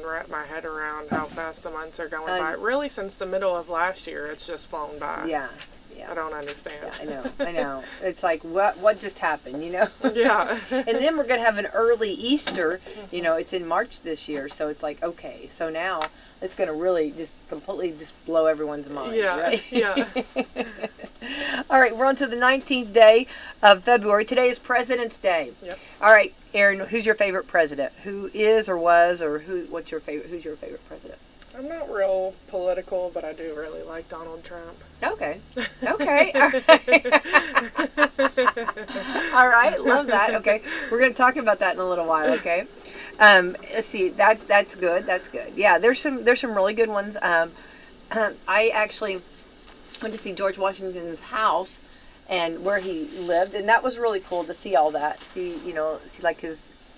wrap my head around how fast the months are going by. Really, since the middle of last year, it's just flown by. Yeah. Yeah. I don't understand. Yeah, I know. It's like, what just happened, Yeah. And then we're going to have an early Easter. It's in March this year, so it's like, okay, so now it's going to really just completely just blow everyone's mind, yeah. right? Yeah. All right, we're on to the 19th day of February. Today is President's Day. Yep. All right, Aaron, who's your favorite president? Who is or was, or who's your favorite president? I'm not real political, but I do really like Donald Trump. Okay. Okay. All right. Love that. Okay. We're going to talk about that in a little while. Okay. Let's see. That's good. That's good. Yeah. There's some really good ones. I actually went to see George Washington's house and where he lived, and that was really cool to see all that. See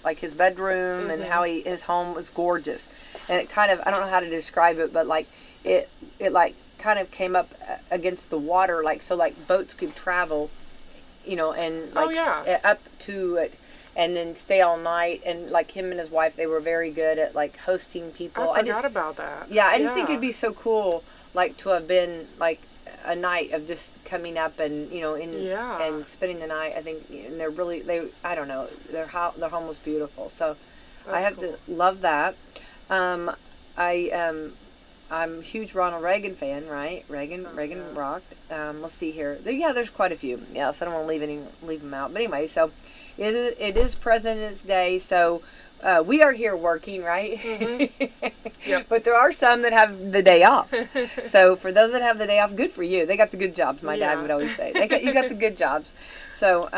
like his bedroom and how his home was gorgeous. And it kind of, I don't know how to describe it, but like it like kind of came up against the water, like so like boats could travel, and like up to it and then stay all night. And like him and his wife, they were very good at like hosting people. I forgot about that. Yeah, I just think it'd be so cool, like to have been like a night of just coming up and and spending the night. I think, and I don't know, their home was beautiful. So I have to love that. I'm a huge Ronald Reagan fan, right? Reagan rocked. Let's see here. There's quite a few. Yeah, so I don't want to leave them out. But anyway, so it is President's Day, so we are here working, right? Yep. But there are some that have the day off. So for those that have the day off, good for you. They got the good jobs. My dad would always say, you got the good jobs. So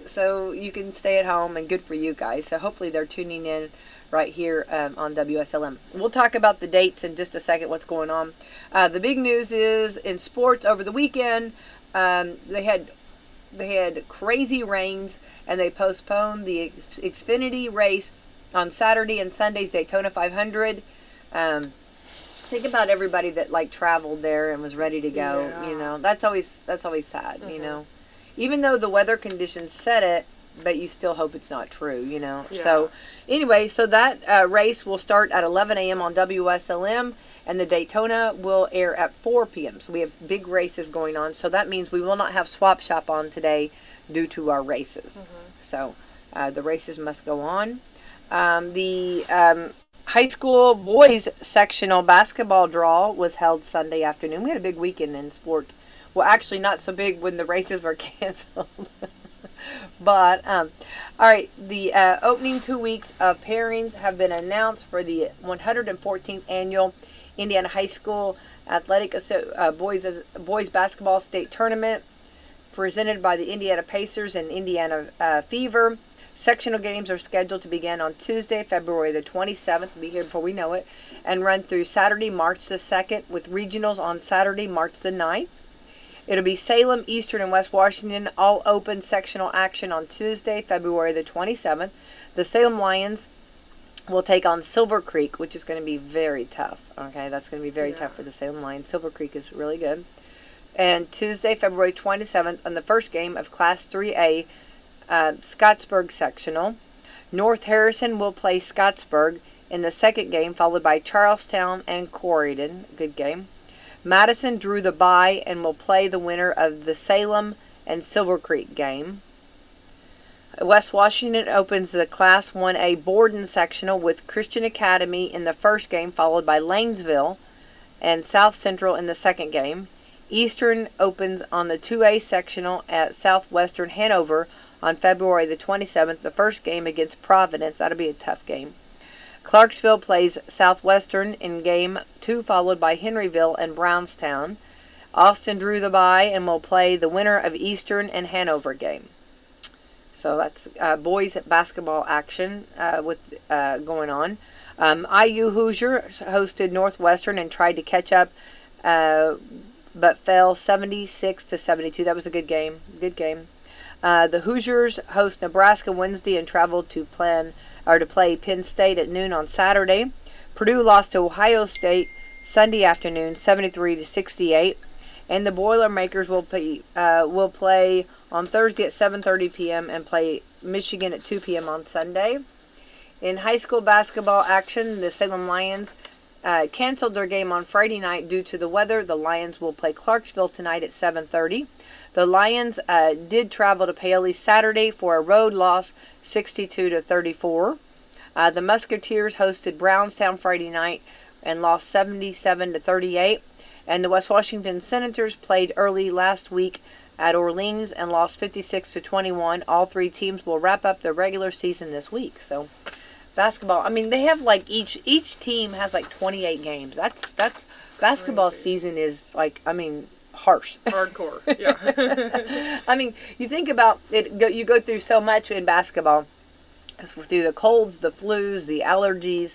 so you can stay at home, and good for you guys. So hopefully they're tuning in right here on WSLM. We'll talk about the dates in just a second, what's going on. The big news is in sports over the weekend, they had crazy rains, and they postponed the Xfinity race on Saturday and Sunday's Daytona 500. Think about everybody that like traveled there and was ready to go. Yeah. That's always sad. Even though the weather conditions said it, but you still hope it's not true, Yeah. So anyway, so that race will start at 11 a.m. on WSLM, and the Daytona will air at 4 p.m. So we have big races going on. So that means we will not have Swap Shop on today due to our races. So the races must go on. The high school boys sectional basketball draw was held Sunday afternoon. We had a big weekend in sports. Well, actually not so big when the races were canceled. But, all right, the opening 2 weeks of pairings have been announced for the 114th Annual Indiana High School Athletic Boys Basketball State Tournament presented by the Indiana Pacers and Indiana Fever. Sectional games are scheduled to begin on Tuesday, February the 27th, be here before we know it, and run through Saturday, March the 2nd, with regionals on Saturday, March the 9th. It'll be Salem, Eastern, and West Washington all open sectional action on Tuesday, February the 27th. The Salem Lions will take on Silver Creek, which is going to be very tough. Okay, that's going to be very tough for the Salem Lions. Silver Creek is really good. And Tuesday, February 27th, on the first game of Class 3A, Scottsburg sectional, North Harrison will play Scottsburg in the second game, followed by Charlestown and Corydon. Good game. Madison drew the bye and will play the winner of the Salem and Silver Creek game. West Washington opens the Class 1A Borden sectional with Christian Academy in the first game, followed by Lanesville and South Central in the second game. Eastern opens on the 2A sectional at Southwestern Hanover on February the 27th, the first game against Providence. That'll be a tough game. Clarksville plays Southwestern in Game 2, followed by Henryville and Brownstown. Austin drew the bye and will play the winner of Eastern and Hanover game. So that's boys basketball action going on. IU Hoosiers hosted Northwestern and tried to catch up, but fell 76-72. That was a good game. Good game. The Hoosiers host Nebraska Wednesday and traveled to play Penn State at noon on Saturday. Purdue lost to Ohio State Sunday afternoon, 73-68. And the Boilermakers will play on Thursday at 7:30 p.m. and play Michigan at 2 p.m. on Sunday. In high school basketball action, the Salem Lions canceled their game on Friday night due to the weather. The Lions will play Clarksville tonight at 7:30. The Lions did travel to Paoli Saturday for a road loss, 62-34. The Musketeers hosted Brownstown Friday night and lost 77-38. And the West Washington Senators played early last week at Orleans and lost 56-21. All three teams will wrap up their regular season this week. So, basketball. I mean, they have like each team has like 28 games. That's basketball Crazy. season is like, I mean, harsh. Hardcore. Yeah. I mean, you think about it. You go through so much in basketball, through the colds, the flus, the allergies.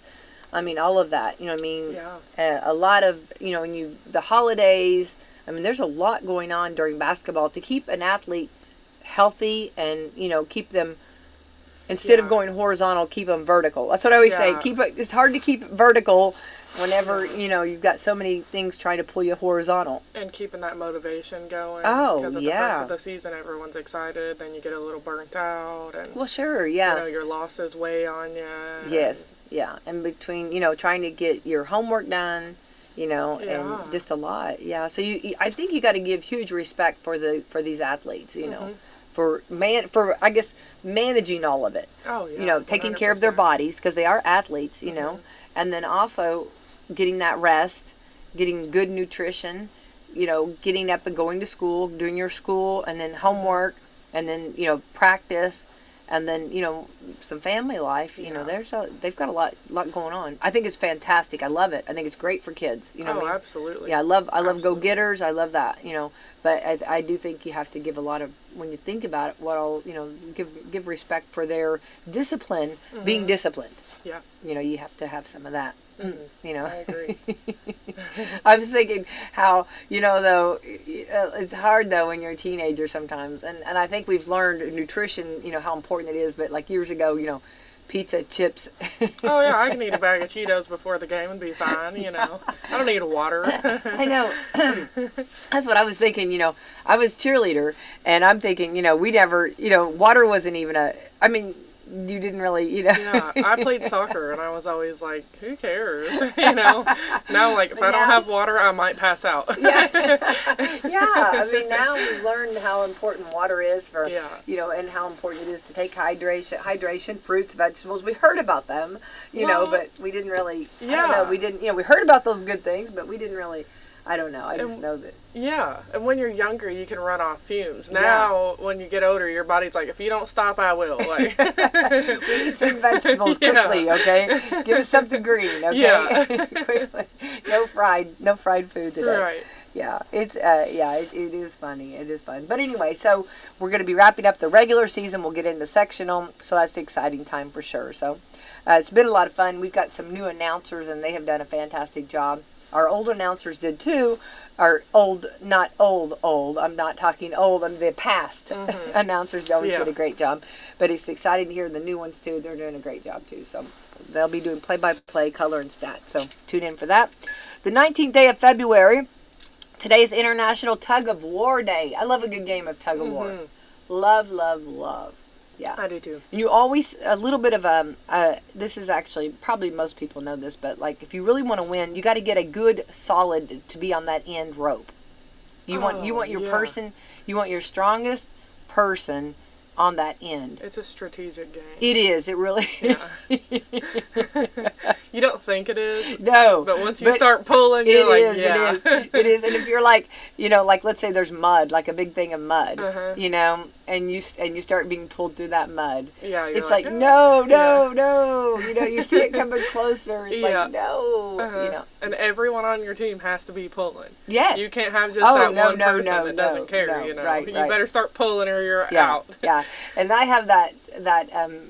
I mean, all of that. You know what I mean? Yeah. A lot of, you know, the holidays. I mean, there's a lot going on during basketball to keep an athlete healthy and, you know, keep them, instead of going horizontal, keep them vertical. That's what I always say. It's hard to keep it vertical whenever, you know, you've got so many things trying to pull you horizontal. And keeping that motivation going. Oh, because at the first of the season, everyone's excited. Then you get a little burnt out. And, well, sure, yeah. You know, your losses weigh on you. Yes, yeah. And between, you know, trying to get your homework done, you know, and just a lot. Yeah. So I think you got to give huge respect for these athletes, you know, for I guess managing all of it. Oh, yeah. You know, taking 100%. Care of their bodies because they are athletes, you know, and then also getting that rest, getting good nutrition, you know, getting up and going to school, doing your school, and then homework, and then, you know, practice, and then, you know, some family life. You know, they've got a lot going on. I think it's fantastic. I love it. I think it's great for kids. You know what I mean? Absolutely. Yeah, I love go-getters. I love that. You know, but I do think you have to give a lot of, when you think about it, you know, give respect for their discipline, being disciplined. Yeah. You know, you have to have some of that. You know, I agree. I was thinking how, you know, though, it's hard though when you're a teenager sometimes, and I think we've learned nutrition, you know, how important it is. But like years ago, you know, pizza, chips. Oh yeah, I can eat a bag of Cheetos before the game and be fine. You know, I don't need water. I know. That's what I was thinking. You know, I was cheerleader, and I'm thinking, you know, we never, you know, water wasn't even I mean, you didn't really, you know. Yeah, I played soccer, and I was always like, who cares? You know, now, like, if I don't have water, I might pass out. Yeah. Yeah, I mean, now we've learned how important water is for, you know, and how important it is to take hydration, fruits, vegetables. We heard about them, you know, but we didn't really, I don't know, we didn't, you know, we heard about those good things, but we didn't really, I don't know, I just know that. Yeah, and when you're younger, you can run off fumes. Now, when you get older, your body's like, if you don't stop, I will. Like, we need some vegetables quickly, okay? Give us something green, okay? Yeah. Quickly. No fried food today. Right. Yeah, it's it is funny. It is fun. But anyway, so we're going to be wrapping up the regular season. We'll get into sectional, so that's the exciting time for sure. So it's been a lot of fun. We've got some new announcers, and they have done a fantastic job. Our old announcers did too. Our old, not old. I'm not talking old. I'm the past announcers always did a great job. But it's exciting to hear the new ones too. They're doing a great job too. So they'll be doing play-by-play, color, and stats. So tune in for that. The 19th day of February. Today is International Tug of War Day. I love a good game of tug of war. Love, love, love. Yeah. I do too. And you always, a little bit of this is actually, probably most people know this, but like if you really want to win, you got to get a good solid to be on that end rope. You want your person, you want your strongest person on that end. It's a strategic game. It is. It really is. You don't think it is. No. But once you start pulling, you're like, yeah. It is. And if you're like, you know, like let's say there's mud, like a big thing of mud, you know, and you start being pulled through that mud. Yeah. It's like, no. You know, you see it coming closer. It's like, no. You know. And everyone on your team has to be pulling. Yes. You can't have just that one person that doesn't care. No, you know. Right. You better start pulling or you're out. Yeah. And I have that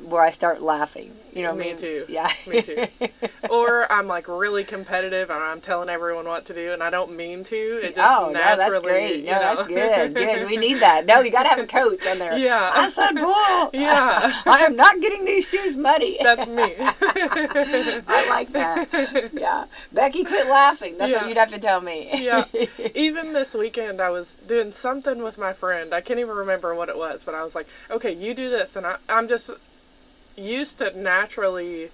where I start laughing. You know what I mean? Me too. Yeah. Me too. Or I'm like really competitive and I'm telling everyone what to do and I don't mean to. It just naturally. No, that's great. No, that's good. Good. We need that. No, you got to have a coach on there. Yeah. I said pull. Yeah. I am not getting these shoes muddy. That's me. I like that. Yeah. Becky, quit laughing. That's what you'd have to tell me. Yeah. Even this weekend I was doing something with my friend. I can't even remember what it was, but I was like, okay, you do this and I'm just Mm-hmm. used to naturally,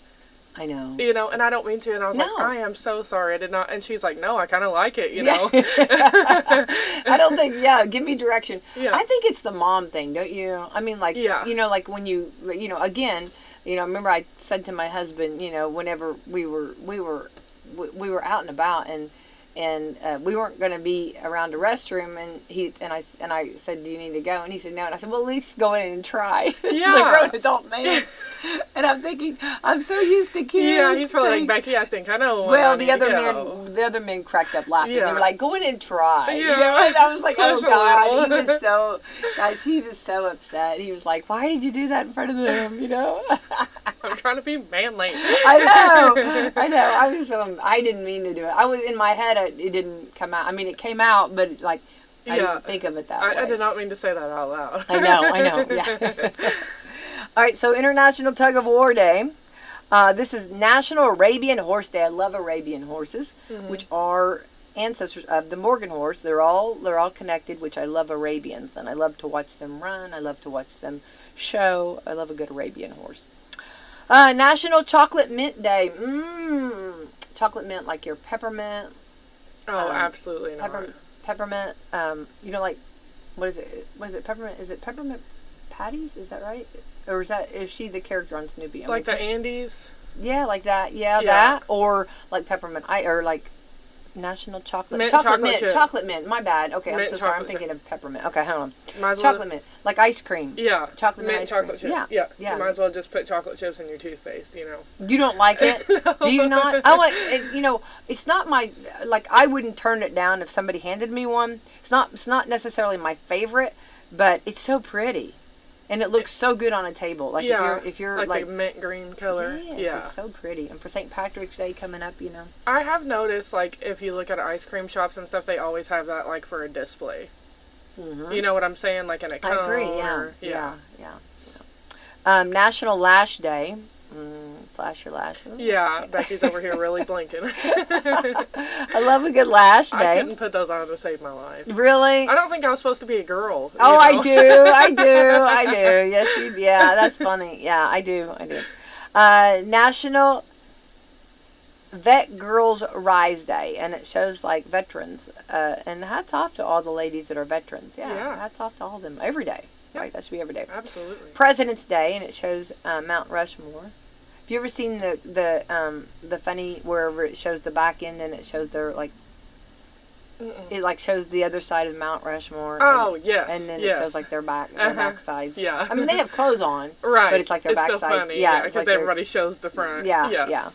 I know. you know, and I don't mean to, and I was like, No. I am so sorry, I did not, and she's like, no, I kind of like it, you Yeah. know. I don't think, yeah, give me direction. Yeah. I think it's the mom thing, don't you? I mean, like, Yeah. you know, like when you know, again, you know, remember I said to my husband, you know, whenever we were out and about, and we weren't going to be around a restroom, and I said, do you need to go? And he said no, and I said, well, at least go in and try. He's a grown adult man. And I'm thinking, I'm so used to kids. Yeah, he's probably like, Becky, I think I know. Well, the other men cracked up laughing. Yeah. They were like, go in and try. Yeah. You know, and I was like, oh Push a God, little. he was so upset. He was like, why did you do that in front of them? You know. I'm trying to be manly. I know. I didn't mean to do it. I was in my head. It didn't come out. I mean, it came out, but like, I didn't think of it that way. I did not mean to say that out loud. I know. Yeah. All right, so International Tug of War Day. This is National Arabian Horse Day. I love Arabian horses, which are ancestors of the Morgan horse. They're all connected, which I love Arabians, and I love to watch them run. I love to watch them show. I love a good Arabian horse. National Chocolate Mint Day. Chocolate mint, like your peppermint. Oh, absolutely not. Peppermint. You know, like, what is it? What is it? Peppermint? Is it peppermint patties? Is that right? Or is she the character on Snoopy? Like the Andes? Yeah, like that. Yeah, that. Or like peppermint. Or like National Chocolate. Mint, chocolate mint. Chocolate mint. My bad. Okay, mint, I'm so sorry. I'm thinking of peppermint. Okay, hold on. Chocolate mint. Like ice cream. Yeah. Chocolate mint. Mint chocolate chip. Yeah. You might as well just put chocolate chips in your toothpaste, you know. You don't like it? No. Do you not? You know, it's not my, like, I wouldn't turn it down if somebody handed me one. It's not necessarily my favorite, but it's so pretty. And it looks so good on a table. Like, if you're like the mint green color. Yes, it's so pretty. And for St. Patrick's Day coming up, you know. I have noticed, like, if you look at ice cream shops and stuff, they always have that, like, for a display. Mm-hmm. You know what I'm saying? Like in a cone. I agree, Yeah. National Lash Day. Flash your lash. Yeah, Becky's over here really blinking. I love a good lash day. I couldn't put those on to save my life. Really? I don't think I was supposed to be a girl. Oh, know? I do. Yes, yeah, that's funny. Yeah, I do. National Vet Girls Rise Day, and it shows like veterans. And hats off to all the ladies that are veterans. Yeah. Hats off to all of them every day. Right, that should be every day. Absolutely. President's Day, and it shows Mount Rushmore. Have you ever seen the funny wherever it shows the back end and it shows their like it like shows the other side of Mount Rushmore? Oh, and, yes. And then it shows like their back sides. Yeah. I mean, they have clothes on. Right. But it's like their back still side. Funny, yeah, because like everybody shows the front. Yeah.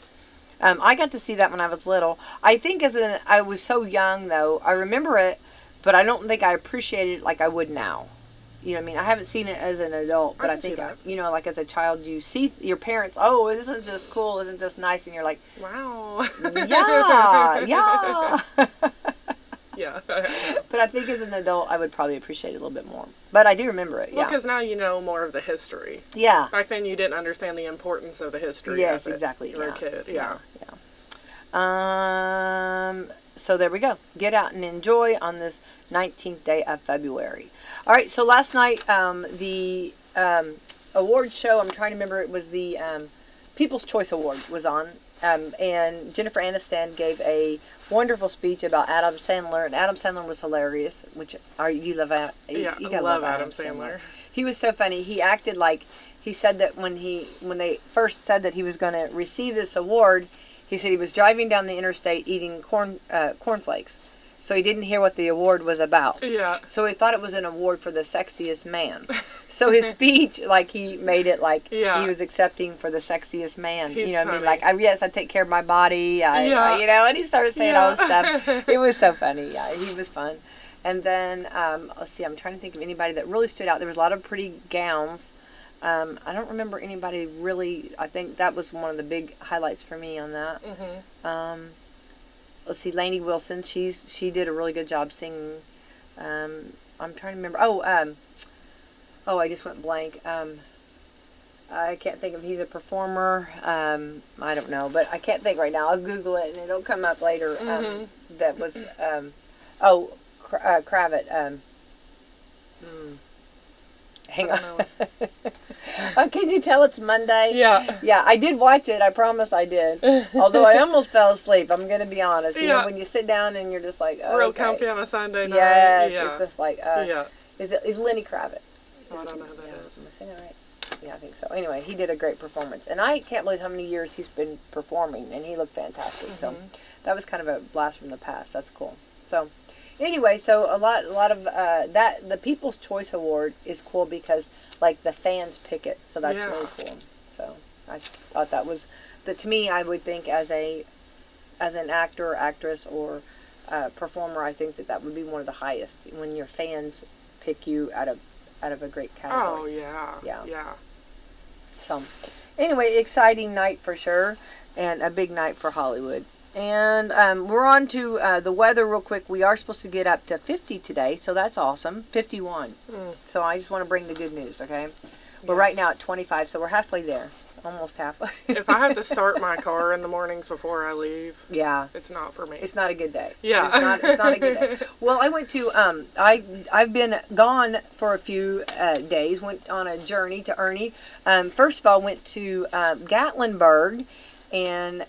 I got to see that when I was little. I think I was so young though. I remember it, but I don't think I appreciated it like I would now. You know what I mean? I haven't seen it as an adult, but I think, you know, like as a child, you see your parents, oh, isn't this cool? Isn't this nice? And you're like, wow. Yeah. Yeah. But I think as an adult, I would probably appreciate it a little bit more. But I do remember it, Well, because now you know more of the history. Yeah. Back then you didn't understand the importance of the history. Yes, of it. exactly. You were a kid. Yeah. So there we go. Get out and enjoy on this 19th day of February. All right, so last night the awards show, I'm trying to remember, it was the People's Choice Award was on, and Jennifer Aniston gave a wonderful speech about Adam Sandler, and Adam Sandler was hilarious, which you love Adam. Yeah, I love Adam Sandler. He was so funny. He acted like, he said that when they first said that he was going to receive this award, he said he was driving down the interstate eating cornflakes. So he didn't hear what the award was about. Yeah. So he thought it was an award for the sexiest man. So his speech, like, he made it like he was accepting for the sexiest man. He's you know what I mean? funny. Like, yes, I take care of my body. I you know, and he started saying all this stuff. It was so funny. Yeah, he was fun. And then, let's see, I'm trying to think of anybody that really stood out. There was a lot of pretty gowns. I don't remember anybody really. I think that was one of the big highlights for me on that. Mm-hmm. Let's see, Lainey Wilson. She did a really good job singing. I'm trying to remember. I just went blank. I can't think of. He's a performer. I don't know, but I can't think right now. I'll Google it and it'll come up later. Mm-hmm. That was Kravitz. Hang I on. don't know. Oh, can you tell it's Monday? Yeah. Yeah, I did watch it. I promise I did. Although I almost fell asleep. I'm gonna be honest. You know, Yeah. when you sit down and you're just like, oh, Real okay. comfy on a Sunday night. Yes, Yeah. it's just like, Yeah. is Lenny Kravitz? Oh, I don't know who that Yeah, is. am I saying that right? Yeah, I think so. Anyway, he did a great performance, and I can't believe how many years he's been performing, and he looked fantastic. So that was kind of a blast from the past. That's cool. So anyway, so a lot of that the People's Choice Award is cool because like the fans pick it, so that's really cool. So I thought that was that to me. I would think as an actor, actress, or performer, I think that would be one of the highest when your fans pick you out of a great category. Oh yeah. Yeah. Yeah. So anyway, exciting night for sure, and a big night for Hollywood. And we're on to the weather real quick. We are supposed to get up to 50 today, so that's awesome. 51. So I just want to bring the good news, okay? We're right now at 25, so we're halfway there. Almost halfway. If I have to start my car in the mornings before I leave, yeah, it's not for me. it's not a good day. Yeah. It's not a good day. Well, I went to I've been gone for a few days. Went on a journey to Ernie. First of all, went to Gatlinburg and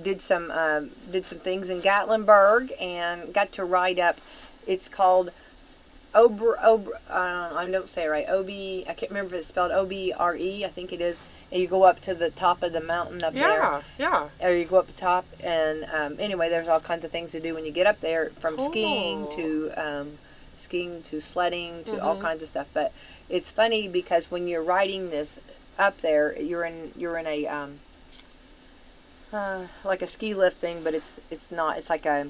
did some things in Gatlinburg and got to ride up. It's called I don't say it right. I can't remember if it's spelled Obre. I think it is. And you go up to the top of the mountain up there. Yeah. Or you go up the top, and anyway, there's all kinds of things to do when you get up there, from Cool. skiing to sledding to all kinds of stuff. But it's funny because when you're riding this up there, you're in a like a ski lift thing, but it's not. It's like a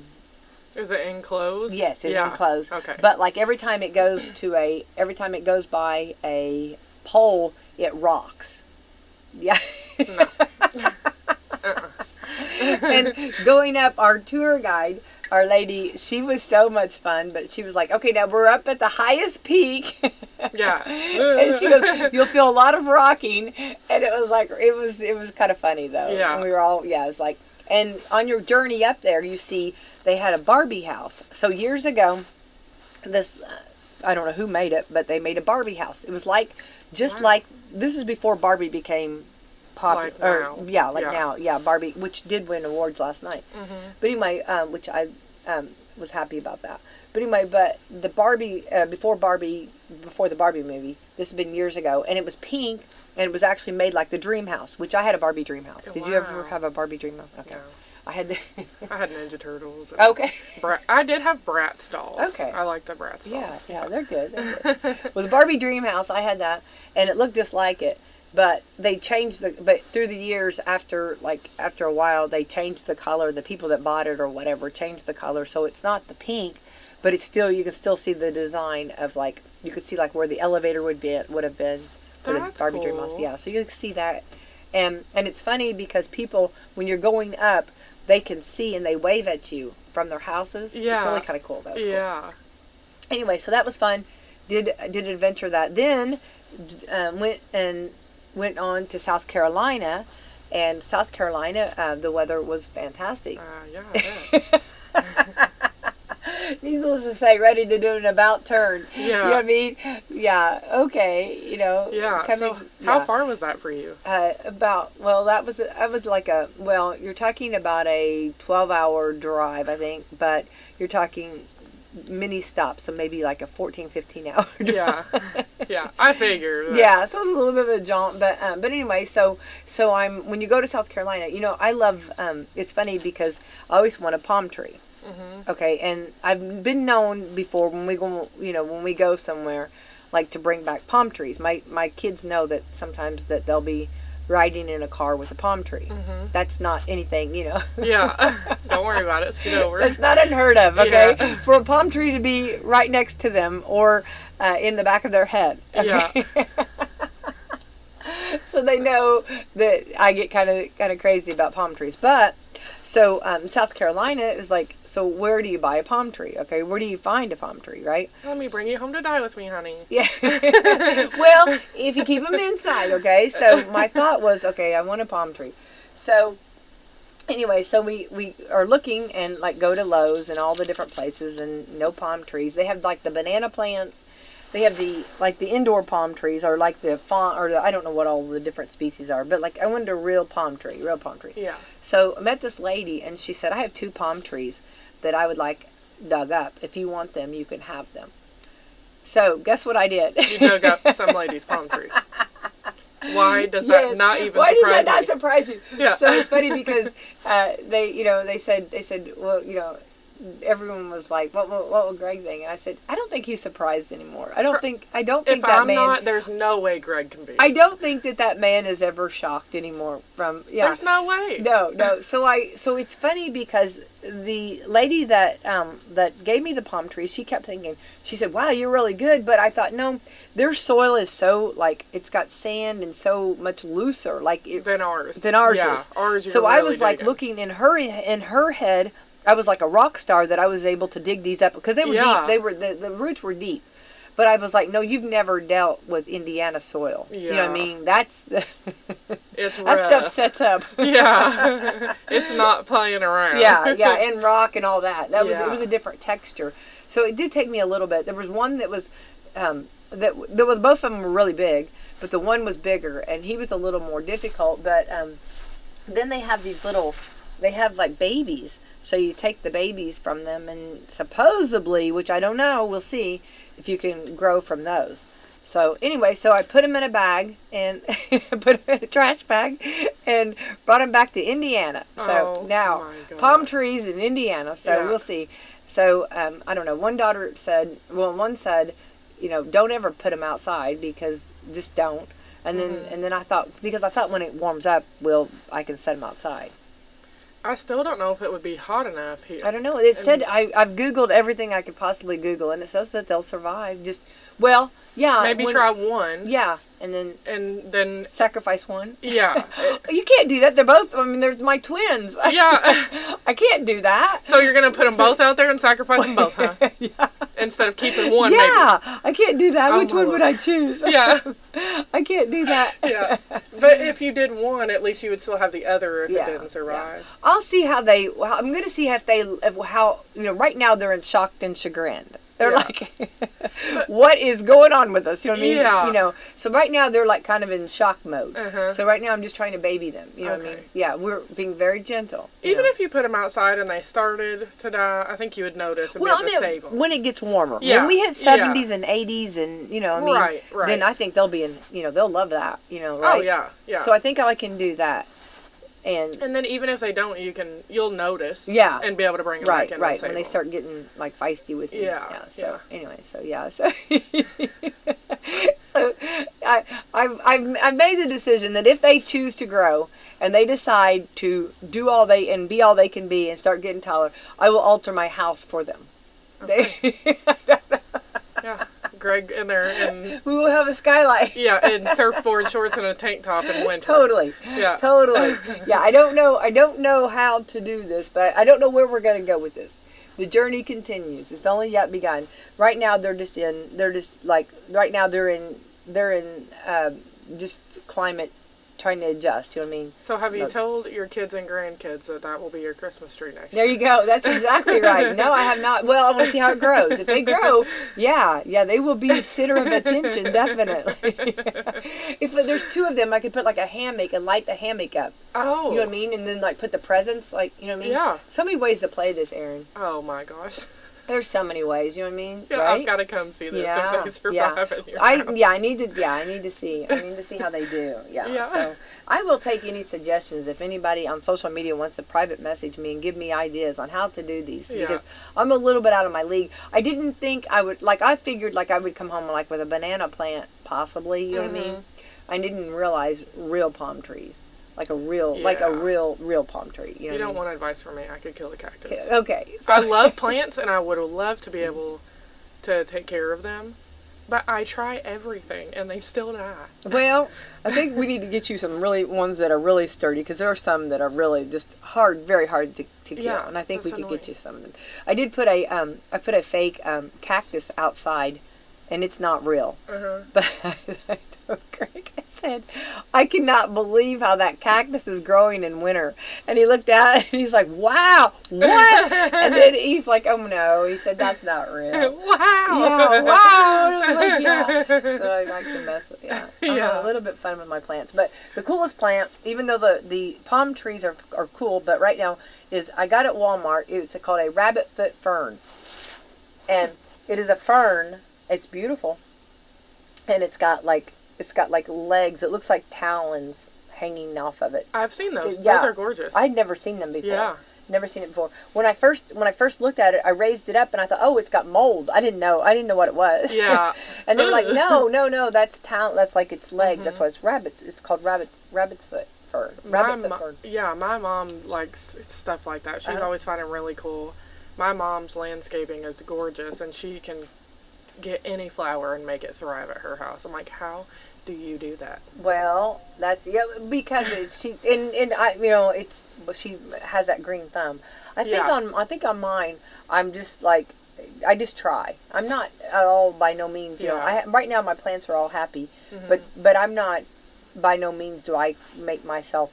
Is it enclosed? Yes, it's enclosed. Okay. But like every time it goes by a pole, it rocks. Yeah. No. And going up, our tour guide, our lady, she was so much fun, but she was like, okay, now we're up at the highest peak. Yeah. And she goes, you'll feel a lot of rocking. And it was like, it was kind of funny though. Yeah. And we were all, it's like, and on your journey up there, you see they had a Barbie house. So years ago, this, I don't know who made it, but they made a Barbie house. It was like, like, this is before Barbie became popular. Like now. Now, Barbie, which did win awards last night. But anyway, which I was happy about that. But anyway, but the Barbie, before the Barbie movie, this has been years ago, and it was pink, and it was actually made like the dream house, which I had a Barbie dream house. Did you ever have a Barbie dream house? Okay. No. I had I had Ninja Turtles. Okay. I did have Bratz dolls. Okay. I like the Bratz dolls. Yeah, they're good. Well, the Barbie dream house, I had that, and it looked just like it. But they changed but through the years, after a while, they changed the color. The people that bought it or whatever changed the color, so it's not the pink, but it's still, you can still see the design of, like, you could see like where the elevator would have been for the Barbie dream house. Yeah, so you can see that, and it's funny because people, when you're going up, they can see and they wave at you from their houses. Yeah. It's really kind of cool. That was cool. Yeah. Anyway, so that was fun. Did adventure that. Then went on to South Carolina, and South Carolina, the weather was fantastic. Yeah, I bet. Needless to say, ready to do an about turn. Yeah. You know what I mean? Yeah. Okay. You know. Yeah. Coming, so how far was that for you? That was like you're talking about a 12-hour drive, I think, but you're talking mini stops, so maybe like a 14-15 hour drive. Yeah, I figured. Yeah, so it was a little bit of a jaunt, but anyway, so when you go to South Carolina, you know, I love, it's funny because I always want a palm tree. Okay, and I've been known before when we go somewhere, like, to bring back palm trees. My kids know that sometimes that they'll be riding in a car with a palm tree. That's not anything, you know. Yeah, don't worry about it. Scoot over. It's not unheard of, okay? Yeah. For a palm tree to be right next to them or in the back of their head. Okay? Yeah. So they know that I get kind of crazy about palm trees. But so South Carolina is like, so where do you buy a palm tree? Okay, where do you find a palm tree, right? Let me bring you home to die with me, honey. Yeah. Well, if you keep them inside, okay? So my thought was, okay, I want a palm tree. So anyway, so we are looking and, like, go to Lowe's and all the different places, and no palm trees. They have, like, the banana plants, they have the indoor palm trees, or like the fawn, or I don't know what all the different species are, but like I wanted a real palm tree. Yeah. So I met this lady, and she said, I have 2 palm trees that I would like dug up. If you want them, you can have them. So guess what I did? You dug up some lady's palm trees. Why does that not even Why surprise does that not me? surprise you? Yeah. So it's funny because they said, well, everyone was like, what will Greg think? And I said, I don't think he's surprised anymore. I don't think If that I'm man. not, there's no way Greg can be. I don't think that man is ever shocked anymore from. Yeah. There's no way. No. So it's funny because the lady that gave me the palm trees, she kept thinking, she said, wow, you're really good. But I thought, no, their soil is so, like, it's got sand and so much looser, Than ours. Yeah, is. Ours. So I was like digging. looking in her head. I was like a rock star that I was able to dig these up because they were deep. They were the roots were deep. But I was like, no, you've never dealt with Indiana soil. Yeah. You know what I mean? That's It's that rough. stuff sets up. Yeah. It's not playing around. Yeah, and rock and all that. It was a different texture. So it did take me a little bit. There was one that was both of them were really big, but the one was bigger and he was a little more difficult. But then they have like babies. So you take the babies from them, and supposedly, which I don't know, we'll see if you can grow from those. So anyway, so I put them in a bag and put them in a trash bag and brought them back to Indiana. So now palm trees in Indiana. So we'll see. So I don't know. One said, don't ever put them outside because just don't. And then I thought when it warms up, I can set them outside. I still don't know if it would be hot enough here. I don't know. It said I've Googled everything I could possibly Google, and it says that they'll survive. Maybe try one. Yeah, and then sacrifice one. Yeah. You can't do that. They're both. I mean, they're my twins. Yeah. I can't do that. So you're gonna put them both out there and sacrifice them both, huh? Yeah. Instead of keeping one. Yeah, maybe. I can't do that. Which one would I choose? Yeah. I can't do that. Yeah. But if you did one, at least you would still have the other if it didn't survive. Yeah. I'll see how I'm going to see how right now they're in shocked and chagrined. They're like, what is going on with us? You know what I mean? Yeah. So right now they're like kind of in shock mode. Uh-huh. So right now I'm just trying to baby them. You know what I mean? Yeah, we're being very gentle. Even if you put them outside and they started to die, I think you would notice and be able to save them. When it gets warmer. Yeah. When we hit 70s and 80s and, Right. then I think they'll be in, they'll love that, right? Oh, yeah. So I think I can do that. And then even if they don't, you'll notice. Yeah. And be able to bring them back in. Right. When they start getting like feisty with you. Yeah. Anyway, so I've made the decision that if they choose to grow and they decide to do all they and be all they can be and start getting taller, I will alter my house for them. Okay. Yeah. Greg in there and we will have a skylight. Yeah, and surfboard shorts and a tank top in winter. Totally. Yeah. Totally. Yeah, I don't know how to do this, but I don't know where we're going to go with this. The journey continues. It's only yet begun. Right now they're in just climate trying to adjust, you know what I mean? So have you told your kids and grandkids that will be your Christmas tree next year? There you go. That's exactly right. No, I have not. Well, I want to see how it grows. If they grow, yeah, they will be center of attention, definitely. If there's 2 of them, I could put like a hammock and light the hammock up. Oh. You know what I mean? And then like put the presents, like, you know what I mean? Yeah. So many ways to play this, Erin. Oh my gosh. There's so many ways, you know what I mean? Yeah, right? I've got to come see this if they survive in your house. I need to see. I need to see how they do. Yeah. So I will take any suggestions if anybody on social media wants to private message me and give me ideas on how to do these because I'm a little bit out of my league. I didn't think I would I figured I would come home with a banana plant possibly, you know what I mean? I didn't realize real palm trees. Like a real palm tree. You don't want advice from me. I could kill a cactus. Okay. So. I love plants, and I would love to be able to take care of them. But I try everything, and they still die. Well, I think we need to get you some ones that are really sturdy, because there are some that are really just very hard to kill. Yeah, and I think we could get you some of them. I did put a fake cactus outside, and it's not real. Uh-huh. But Greg, I said, I cannot believe how that cactus is growing in winter. And he looked at it and he's like, wow, what? And then he's like, oh no. He said, that's not real. Wow. Yeah, wow. And I was like, yeah. So I like to mess with, yeah. Yeah. A little bit fun with my plants. But the coolest plant, even though the palm trees are cool, but right now is, I got at Walmart, it's called a rabbit foot fern. And it is a fern. It's beautiful. And it's got like legs. It looks like talons hanging off of it. I've seen those. Yeah. Those are gorgeous. I'd never seen them before. Yeah. Never seen it before. When I first looked at it, I raised it up and I thought, oh, it's got mold. I didn't know what it was. Yeah. And they were like, no, that's that's like its legs. That's why it's rabbit. It's called rabbit's foot fur. Rabbit foot fur. Yeah, my mom likes stuff like that. She's always finding it really cool. My mom's landscaping is gorgeous, and she can get any flower and make it thrive at her house. I'm like, how do you do that? Well, that's because she has that green thumb. I think on mine, I'm just like, I just try. I'm not at all, by no means, you know. Right now my plants are all happy, but I'm not, by no means do I make myself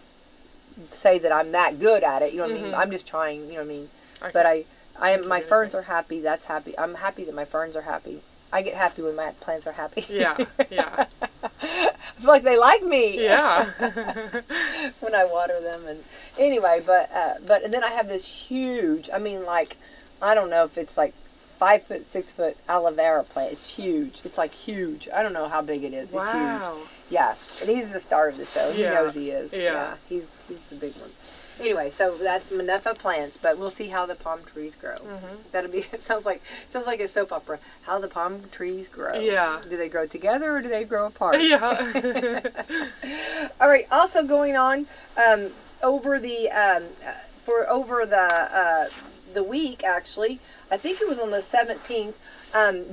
say that I'm that good at it. You know what I mean? I'm just trying. You know what I mean? My ferns are happy. That's happy. I'm happy that my ferns are happy. I get happy when my plants are happy. Yeah. I feel like they like me. Yeah. When I water them, and anyway, but and then I have this huge. I mean, like, I don't know if it's like 5 foot, 6 foot aloe vera plant. It's huge. It's like huge. I don't know how big it is. It's huge. Yeah, and he's the star of the show. He knows he is. Yeah. He's the big one. Anyway, so that's enough of plants, but we'll see how the palm trees grow. That'll be. It sounds like a soap opera. How the palm trees grow. Yeah. Do they grow together or do they grow apart? Yeah. All right. Also going on over the the week, actually, I think it was on the 17th.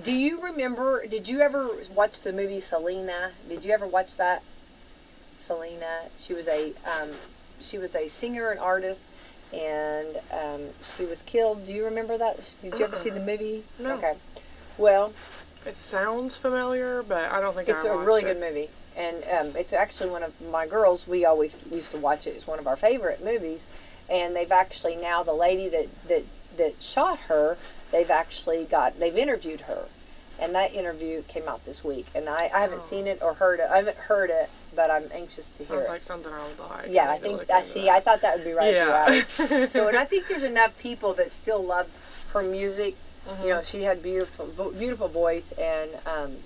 Do you remember? Did you ever watch the movie Selena? Did you ever watch that? Selena. She was a singer and artist, and she was killed. Do you remember that? Did you ever see the movie? No. Okay. Well, it sounds familiar, but I don't think I watched it. It's a really good movie, and it's actually one of my girls. We always used to watch it. It's one of our favorite movies, and they've actually now, the lady that shot her, they've interviewed her, and that interview came out this week, and I haven't seen it or heard it. I haven't heard it, but I'm anxious to hear it. Sounds like something I would like. Yeah, I thought that would be right up your alley. So, and I think there's enough people that still love her music. You know, she had beautiful voice, and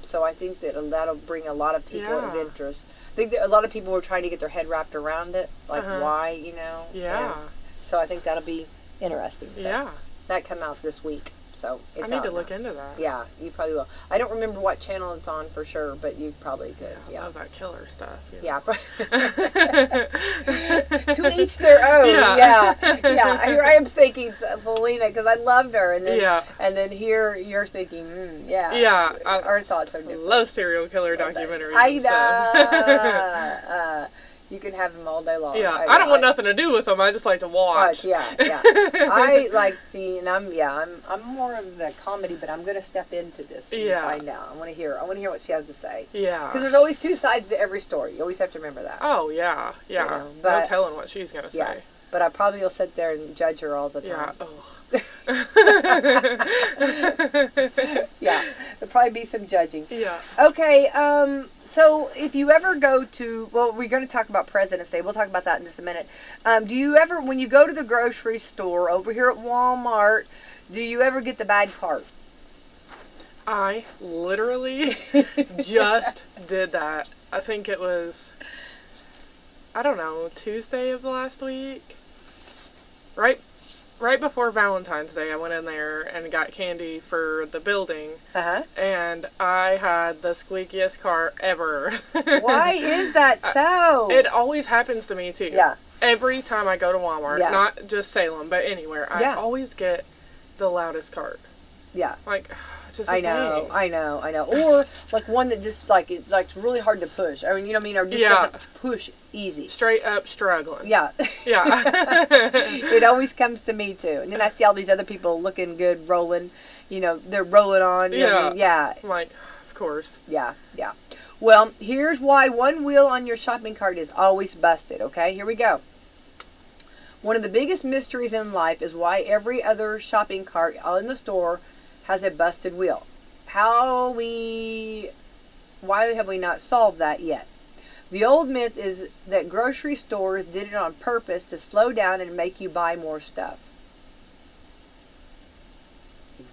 so I think that'll bring a lot of people of interest. I think that a lot of people were trying to get their head wrapped around it, like why, you know. Yeah. And so I think that'll be interesting. So yeah. That come out this week. So it's I need to look into that. Yeah, you probably will. I don't remember what channel it's on for sure, but you probably could. Yeah, I love that killer stuff. You know? Yeah. To each their own. Yeah. Here I am thinking Selena because I loved her, and then here you're thinking, Yeah. Our thoughts are different. Love serial killer documentaries. I know. You can have them all day long. Yeah, I don't want nothing to do with them. I just like to watch. Yeah. I like and I'm more of the comedy, but I'm gonna step into this and find out. I want to hear what she has to say. Yeah. Because there's always two sides to every story. You always have to remember that. Oh yeah. You know, but no telling what she's gonna say. Yeah. But I probably will sit there and judge her all the time. Yeah. Oh. Yeah, there'll probably be some judging. Yeah. Okay, so if you ever go to, well, we're going to talk about President's Day. We'll talk about that in just a minute. Do you ever, when you go to the grocery store over here at Walmart, do you ever get the bad cart? I literally just did that. I think it was, I don't know, Tuesday of last week. Right before Valentine's Day, I went in there and got candy for the building. And I had the squeakiest cart ever. Why is that so? It always happens to me, too. Yeah. Every time I go to Walmart, not just Salem, but anywhere, I always get the loudest cart. Yeah. Like, it's just I know. Or, like, one that just, like, it's like really hard to push. I mean, you know what I mean? Or just doesn't push easy. Straight up struggling. Yeah. Yeah. It always comes to me, too. And then I see all these other people looking good, rolling. You know, they're rolling on. You know what I mean? Yeah. I'm like, course. Yeah, yeah. Well, here's why one wheel on your shopping cart is always busted, okay? Here we go. One of the biggest mysteries in life is why every other shopping cart in the store has a busted wheel. Why have we not solved that yet? The old myth is that grocery stores did it on purpose to slow down and make you buy more stuff.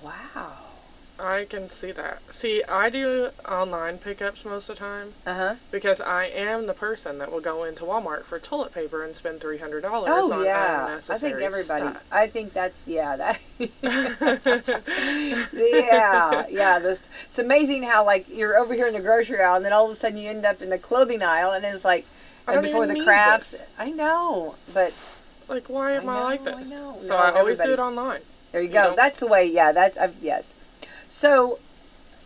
Wow. I can see that. See, I do online pickups most of the time. Because I am the person that will go into Walmart for toilet paper and spend $300 on unnecessary I think everybody. stuff. I think that's that. Yeah. It's amazing how like you're over here in the grocery aisle and then all of a sudden you end up in the clothing aisle and it's like before the crafts. This. I know, but like why am I like this? I know. So I always do it online. There you go. Know? That's the way. Yeah, yes. So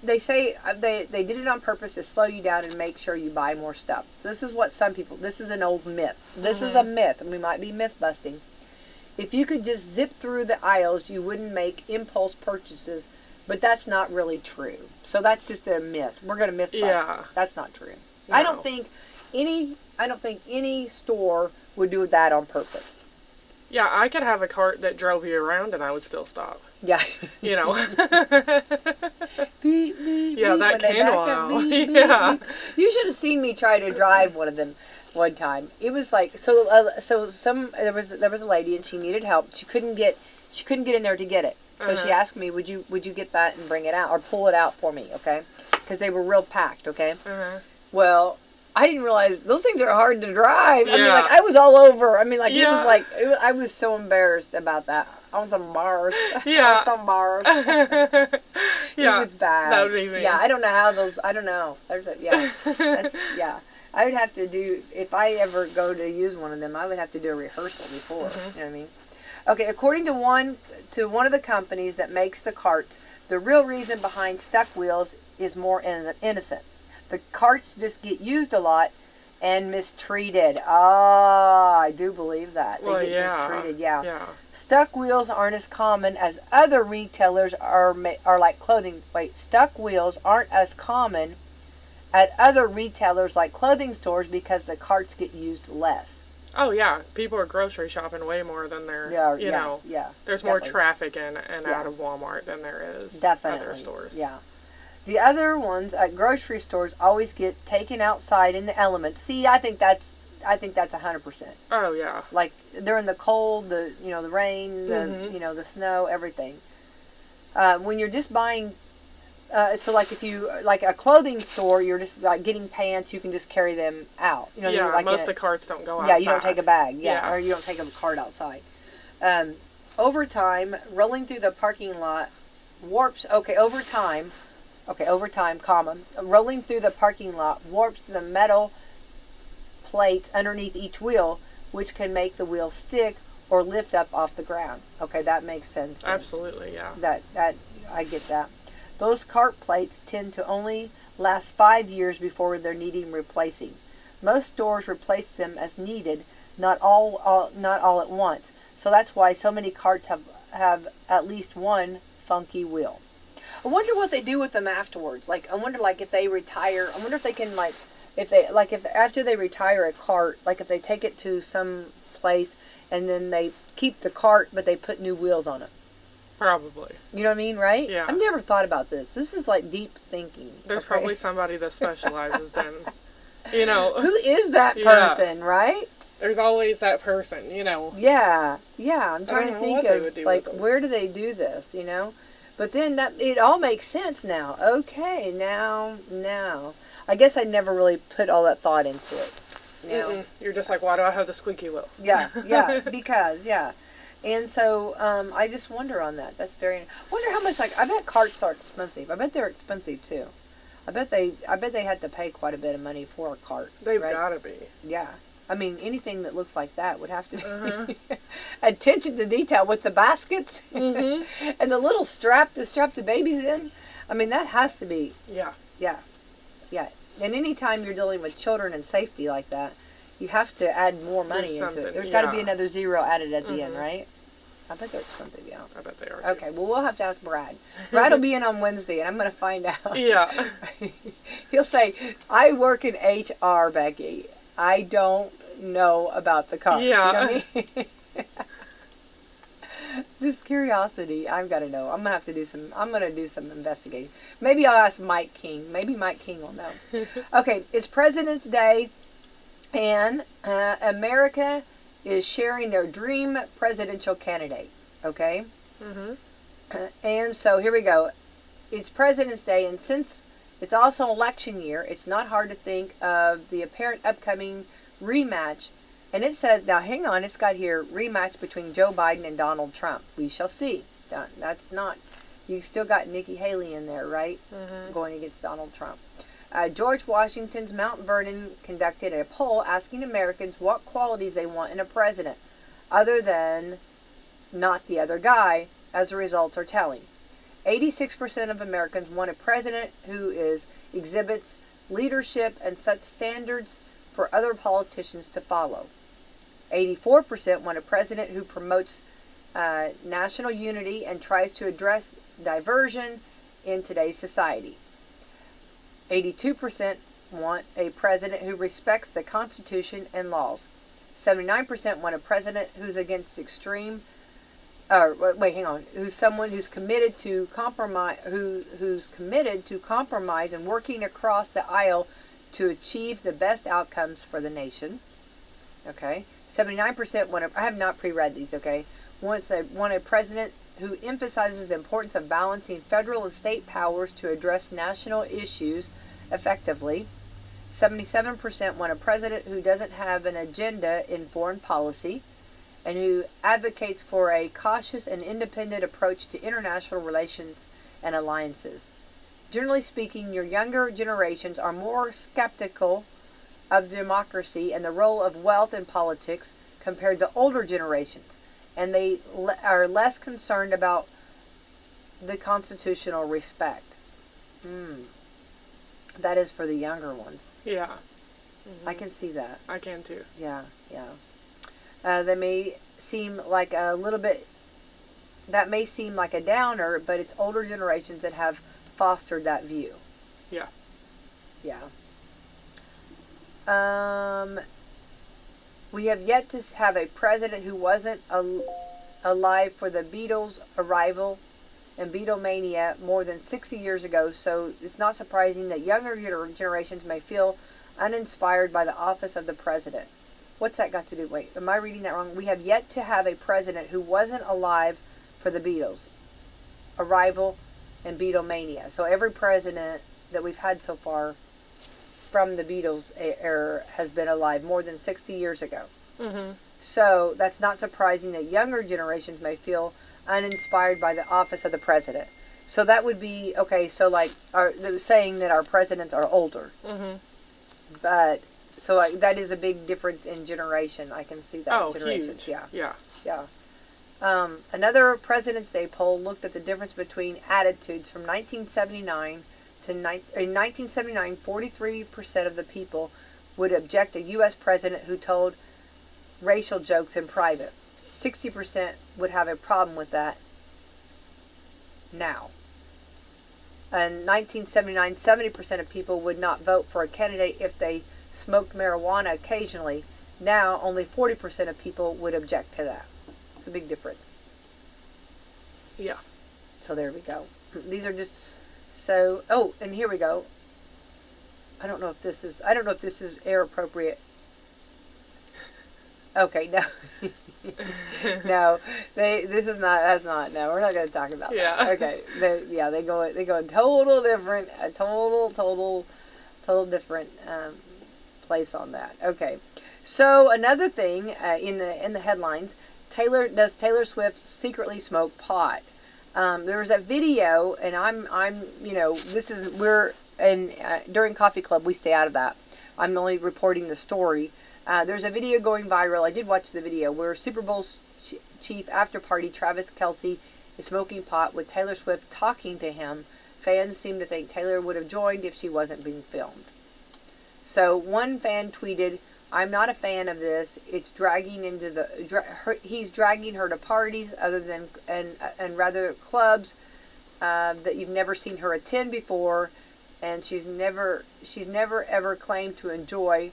they say they did it on purpose to slow you down and make sure you buy more stuff. This is what some people. This is an old myth. This is a myth, and we might be myth busting. If you could just zip through the aisles, you wouldn't make impulse purchases. But that's not really true. So that's just a myth. We're gonna myth bust. Yeah. That's not true. No. I don't think any store would do that on purpose. Yeah, I could have a cart that drove you around and I would still stop. Yeah. You know. Beep, beep, yeah, beep, that candle. Yeah. Beep. You should have seen me try to drive one of them one time. It was like there was a lady and she needed help. She couldn't get in there to get it. So she asked me, would you get that and bring it out or pull it out for me, okay? Because they were real packed, okay? Well, I didn't realize those things are hard to drive. Yeah. I mean, like, I was all over. I mean, like, it was like, I was so embarrassed about that. I was embarrassed. Yeah. I was so embarrassed. Yeah. It was bad. That would be me. Yeah, I don't know how those, I don't know. Yeah. I would have to do, if I ever go to use one of them, I would have to do a rehearsal before. You know what I mean? Okay, according to one of the companies that makes the carts, the real reason behind stuck wheels is more innocent. The carts just get used a lot and mistreated. I do believe that. They get mistreated, yeah. Stuck wheels aren't as common as other retailers are like clothing. Stuck wheels aren't as common at other retailers like clothing stores because the carts get used less. Oh, yeah. People are grocery shopping way more than they're, you know. Yeah. There's more traffic in and out of Walmart than there is other stores. Yeah. The other ones at grocery stores always get taken outside in the elements. See, I think that's 100%. Oh yeah. Like they're in the cold, the rain, the snow, everything. When you're just buying, so like if you like a clothing store, you're just like getting pants, you can just carry them out. You know, yeah. like most of the carts don't go outside. Yeah, you don't take a bag. Yeah, or you don't take a cart outside. Over time, rolling through the parking lot warps. Over time, rolling through the parking lot warps the metal plates underneath each wheel, which can make the wheel stick or lift up off the ground. Okay, that makes sense. Absolutely, yeah. That I get that. Those cart plates tend to only last 5 years before they're needing replacing. Most stores replace them as needed, not all at once. So that's why so many carts have at least one funky wheel. I wonder what they do with them afterwards. Like, I wonder, like, if they retire. I wonder if they can, if after they retire a cart, like, if they take it to some place and then they keep the cart, but they put new wheels on it. Probably. You know what I mean, right? Yeah. I've never thought about this. This is like deep thinking. There's probably somebody that specializes in, Who is that person, right? There's always that person, Yeah. I'm trying to think of, like, where do they do this, But then it all makes sense now. Okay, now. I guess I never really put all that thought into it. You're just like, why do I have the squeaky wheel? Yeah, because, And so, I just wonder on that. That's wonder how much, I bet carts are expensive. I bet they're expensive, too. I bet they had to pay quite a bit of money for a cart. They've gotta be. Yeah. I mean, anything that looks like that would have to be attention to detail with the baskets and the little strap to strap the babies in. I mean, that has to be. Yeah. And anytime you're dealing with children and safety like that, you have to add more money into it. There's got to be another zero added at the end, right? I bet they're expensive, yeah. I bet they are, too. Okay, well, we'll have to ask Brad. Brad will be in on Wednesday, and I'm going to find out. Yeah. He'll say, I work in HR, Becky. I don't know about the cars. Yeah. You know what I mean? Just curiosity. I've got to know. I'm going to do some investigating. Maybe I'll ask Mike King. Maybe Mike King will know. Okay, it's President's Day, and America is sharing their dream presidential candidate. Okay? And so here we go. It's President's Day, and since it's also election year, it's not hard to think of the apparent upcoming rematch. And it says, now hang on, it's got here, rematch between Joe Biden and Donald Trump. We shall see. That's not, you still got Nikki Haley in there, right? Going against Donald Trump. George Washington's Mount Vernon conducted a poll asking Americans what qualities they want in a president, other than not the other guy, as the results are telling. 86% of Americans want a president who exhibits leadership and sets standards for other politicians to follow. 84% want a president who promotes national unity and tries to address diversion in today's society. 82% want a president who respects the Constitution and laws. 79% want a president who's against extreme who's someone who's committed to compromise, who's committed to compromise and working across the aisle to achieve the best outcomes for the nation. Okay, 79% want I have not pre-read these. Okay, want a president who emphasizes the importance of balancing federal and state powers to address national issues effectively. 77% want a president who doesn't have an agenda in foreign policy, and who advocates for a cautious and independent approach to international relations and alliances. Generally speaking, your younger generations are more skeptical of democracy and the role of wealth in politics compared to older generations, and they are less concerned about the constitutional respect. That is for the younger ones. Yeah. I can see that. I can too. Yeah. They may seem like a little bit, that may seem like a downer, but it's older generations that have fostered that view. Yeah. We have yet to have a president who wasn't alive for the Beatles' arrival and Beatlemania more than 60 years ago, so it's not surprising that younger generations may feel uninspired by the office of the president. What's that got to do? Wait, am I reading that wrong? We have yet to have a president who wasn't alive for the Beatles' arrival and Beatlemania. So every president that we've had so far from the Beatles era has been alive more than 60 years ago. So that's not surprising that younger generations may feel uninspired by the office of the president. So that would be, okay, so like, saying that our presidents are older. But so that is a big difference in generation. I can see that. Oh, generations. huge. Yeah. Another President's Day poll looked at the difference between attitudes from 1979 to in 1979. 43% of the people would object a U.S. president who told racial jokes in private. 60% would have a problem with that now. In 1979, 70% of people would not vote for a candidate if they smoked marijuana occasionally. Now, only 40% of people would object to that. It's a big difference. Yeah. So there we go. These are just so. Oh, and here we go. I don't know if this is air appropriate. Okay, no. No, this is not. That's not. No, we're not going to talk about that. Okay. They go in total different, total different place on that. Okay. So another thing in the headlines, does Taylor Swift secretly smoke pot? There was a video, and during Coffee Club we stay out of that. I'm only reporting the story. There's a video going viral. I did watch the video where Super Bowl chief after party Travis Kelce is smoking pot with Taylor Swift talking to him. Fans seem to think Taylor would have joined if she wasn't being filmed. So one fan tweeted, I'm not a fan of this. It's dragging into he's dragging her to parties other than and rather clubs that you've never seen her attend before, and she's never ever claimed to enjoy.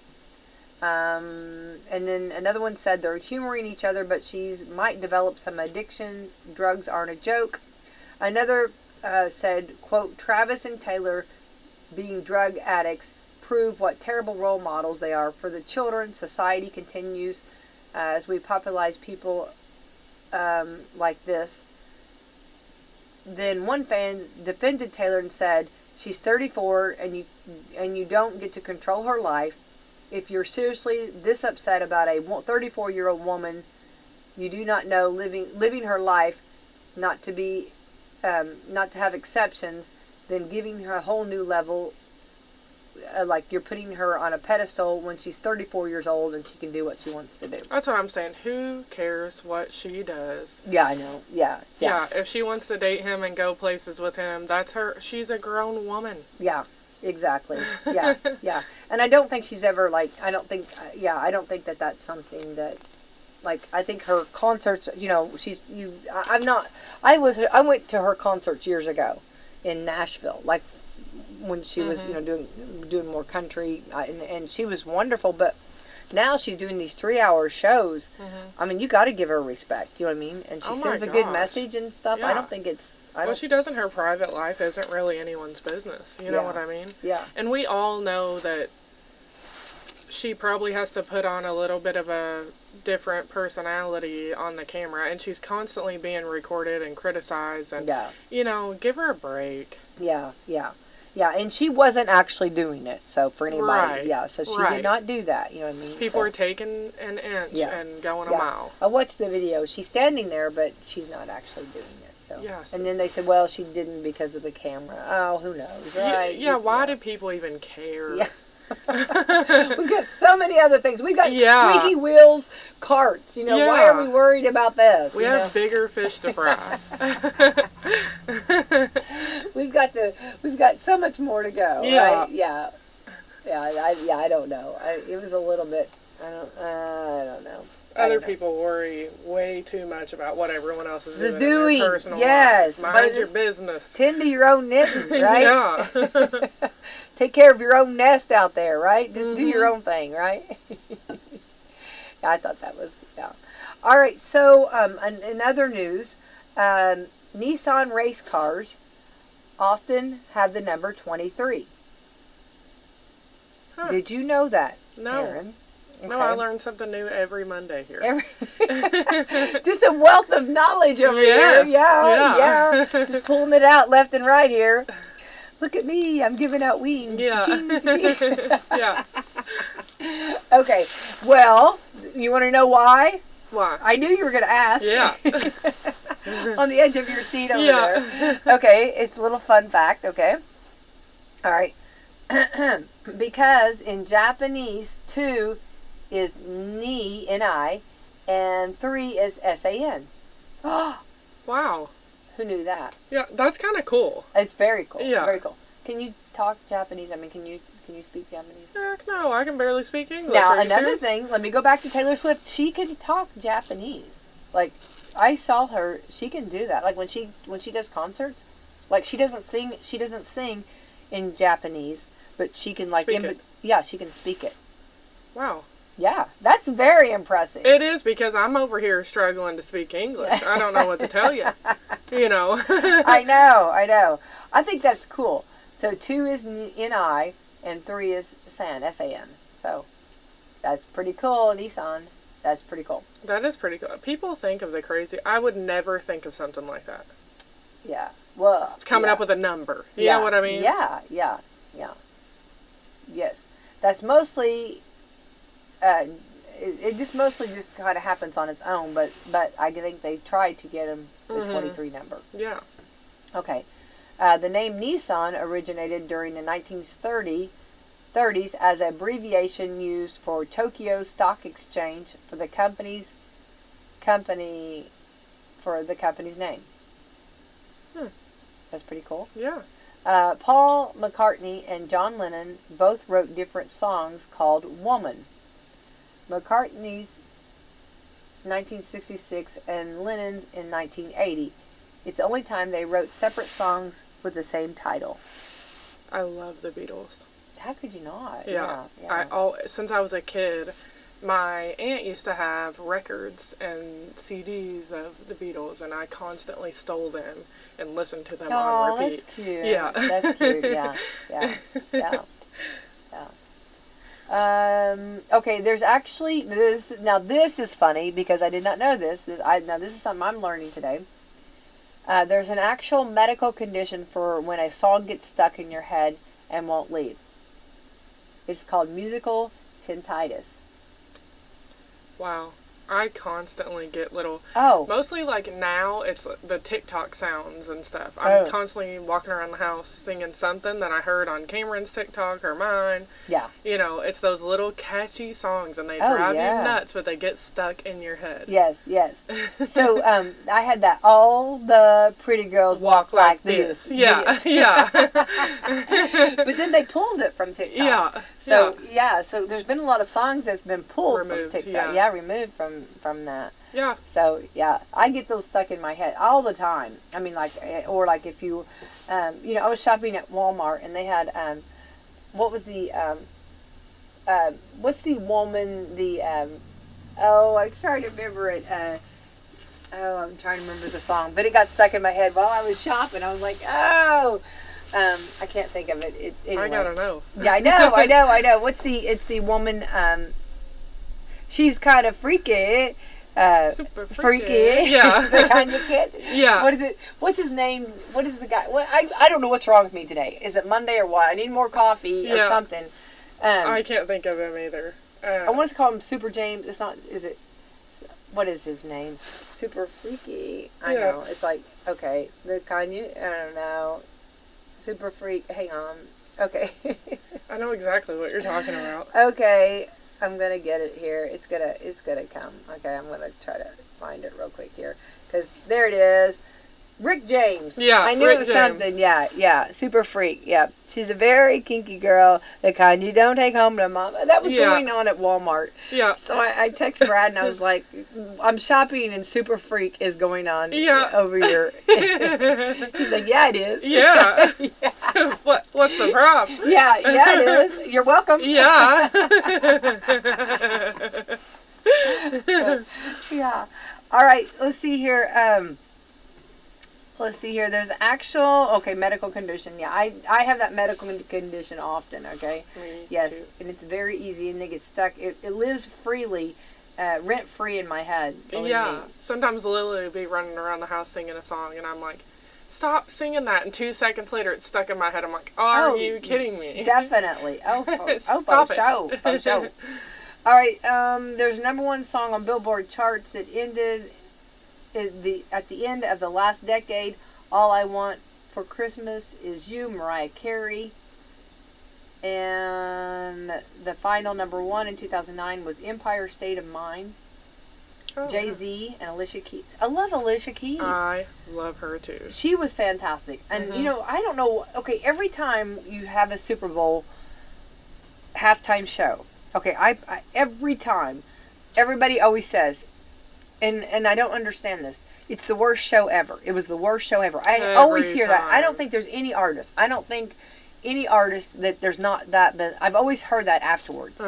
And then another one said they're humoring each other, but she's might develop some addiction. Drugs aren't a joke. Another said, quote, Travis and Taylor, being drug addicts, prove what terrible role models they are for the children. Society continues as we popularize people like this. Then one fan defended Taylor and said, she's 34 and you don't get to control her life. If you're seriously this upset about a 34-year-old woman, you do not know living her life not to have exceptions, then giving her a whole new level, like you're putting her on a pedestal when she's 34 years old and she can do what she wants to do. That's what I'm saying. Who cares what she does? Yeah, I know. Yeah. If she wants to date him and go places with him, that's her. She's a grown woman. Yeah, exactly. Yeah. And I don't think she's ever I don't think that that's something that, I think her concerts, I went to her concerts years ago in Nashville, when she was, doing more country, and she was wonderful, but now she's doing these 3-hour shows. I mean, you got to give her respect, you know what I mean? And she sends a good message and stuff. Yeah. I don't think it's... What she does in her private life isn't really anyone's business, you know what I mean? Yeah. And we all know that she probably has to put on a little bit of a different personality on the camera, and she's constantly being recorded and criticized, and give her a break. Yeah, and she wasn't actually doing it, so for anybody, so she did not do that, you know what I mean? People are taking an inch and going a mile. I watched the video. She's standing there, but she's not actually doing it. So. Yes. And then they said, well, she didn't because of the camera. Oh, who knows, right? Yeah, why do people even care? Yeah. We've got so many other things. We've got squeaky wheels, carts. Why are we worried about this? We have bigger fish to fry. We've got so much more to go. Yeah. Right? Yeah. I don't know. It was a little bit. I don't know. Other people worry way too much about what everyone else is doing in their personal life. Mind your business. Tend to your own knitting, right? Yeah. Take care of your own nest out there, right? Just do your own thing, right? I thought that was, All right, so in other news, Nissan race cars often have the number 23. Huh. Did you know that, No. Aaron? Okay. No, I learn something new every Monday here. Just a wealth of knowledge over here. Yeah. Just pulling it out left and right here. Look at me, I'm giving out wings. Yeah. Yeah. Okay, well, you want to know why? Why? I knew you were going to ask. Yeah. On the edge of your seat over there. Okay, it's a little fun fact, okay? All right. Because in Japanese, 2 is ni, N-I, and 3 is S-A-N. Wow. Who knew that? Yeah, that's kind of cool. It's very cool. Yeah. Very cool. Can you talk Japanese? I mean, can you speak Japanese? Heck no, I can barely speak English. Now, another thing, let me go back to Taylor Swift. She can talk Japanese. I saw her, she can do that. When she does concerts, she doesn't sing in Japanese, but she can she can speak it. Wow. Yeah, that's very impressive. It is, because I'm over here struggling to speak English. I don't know what to tell you. I know. I think that's cool. So 2 is N-I and 3 is San, S-A-N. So that's pretty cool, Nissan. That's pretty cool. That is pretty cool. People think of the crazy. I would never think of something like that. Yeah. Well, coming up with a number. You know what I mean? Yeah. Yes. That's mostly... it just mostly just kind of happens on its own, but I think they tried to get him the 23 number. Yeah. Okay. The name Nissan originated during the 1930s as an abbreviation used for Tokyo Stock Exchange for the company's name. That's pretty cool. Yeah. Paul McCartney and John Lennon both wrote different songs called Woman. McCartney's 1966 and Lennon's in 1980. It's the only time they wrote separate songs with the same title. I love the Beatles. How could you not? Yeah. Yeah. Since I was a kid, my aunt used to have records and CDs of the Beatles, and I constantly stole them and listened to them on repeat. That's cute. Yeah. That's cute. Yeah. Okay, there's actually this. Now this is funny because I did not know this. Now this is something I'm learning today. There's an actual medical condition for when a song gets stuck in your head and won't leave. It's called musical tinnitus. Wow. I constantly get little. Oh. Mostly like now it's the TikTok sounds and stuff. I'm Oh. constantly walking around the house singing something that I heard on Cameron's TikTok or mine. Yeah. You know, it's those little catchy songs and they Oh, drive yeah. you nuts, but they get stuck in your head. Yes. So I had that. All the pretty girls walk like this. Yeah. This. Yeah. But then they pulled it from TikTok. Yeah. So so there's been a lot of songs that's been pulled Removed, from TikTok. yeah. Removed from that. Yeah. So I get those stuck in my head all the time. I mean, like, or like if you, I was shopping at Walmart and they had, what was the, what's the woman, I'm trying to remember it. I'm trying to remember the song, but it got stuck in my head while I was shopping. I was like, oh. I can't think of it. Anyway. I gotta know. Yeah, I know. It's the woman, she's kind of freaky. Super freaky. Yeah. The kind of kid. Yeah. What is it? What's his name? What is the guy? I don't know what's wrong with me today. Is it Monday or what? I need more coffee or something. I can't think of him either. I want to call him Super James. It's not. Is it? What is his name? Super freaky. I know. It's like, okay, the kind you. I don't know. Super freak. Hang on. Okay. I know exactly what you're talking about. Okay. I'm gonna get it here. It's gonna come. Okay, I'm gonna try to find it real quick here, because there it is. Rick James. Yeah, I knew Rick it was James. something. Yeah. Super freak. Yeah. She's a very kinky girl, the kind you don't take home to mom. That was going on at Walmart. Yeah. So I texted Brad and I was like, I'm shopping and super freak is going on over here. He's like, yeah, it is. Yeah. Yeah. What's the problem? Yeah, it is. You're welcome. Yeah. Yeah. All right. Let's see here. There's actual medical condition. Yeah, I have that medical condition often. Okay. Me yes, too. and it's very easy, and they get stuck. It lives freely, rent free in my head. Yeah. Sometimes Lily will be running around the house singing a song, and I'm like, stop singing that. And 2 seconds later, it's stuck in my head. I'm like, are you kidding me? Definitely. Stop for show. All right. There's #1 song on Billboard charts that ended at the end of the last decade. All I Want for Christmas Is You, Mariah Carey. And the final #1 in 2009 was Empire State of Mind. Oh, Jay-Z and Alicia Keys. I love Alicia Keys. I love her too. She was fantastic. And I don't know, okay, every time you have a Super Bowl halftime show, okay, I every time, everybody always says, and I don't understand this, it's the worst show ever. It was the worst show ever. I always hear that. I don't think there's any artist. I don't think any artist that there's not that, but I've always heard that afterwards.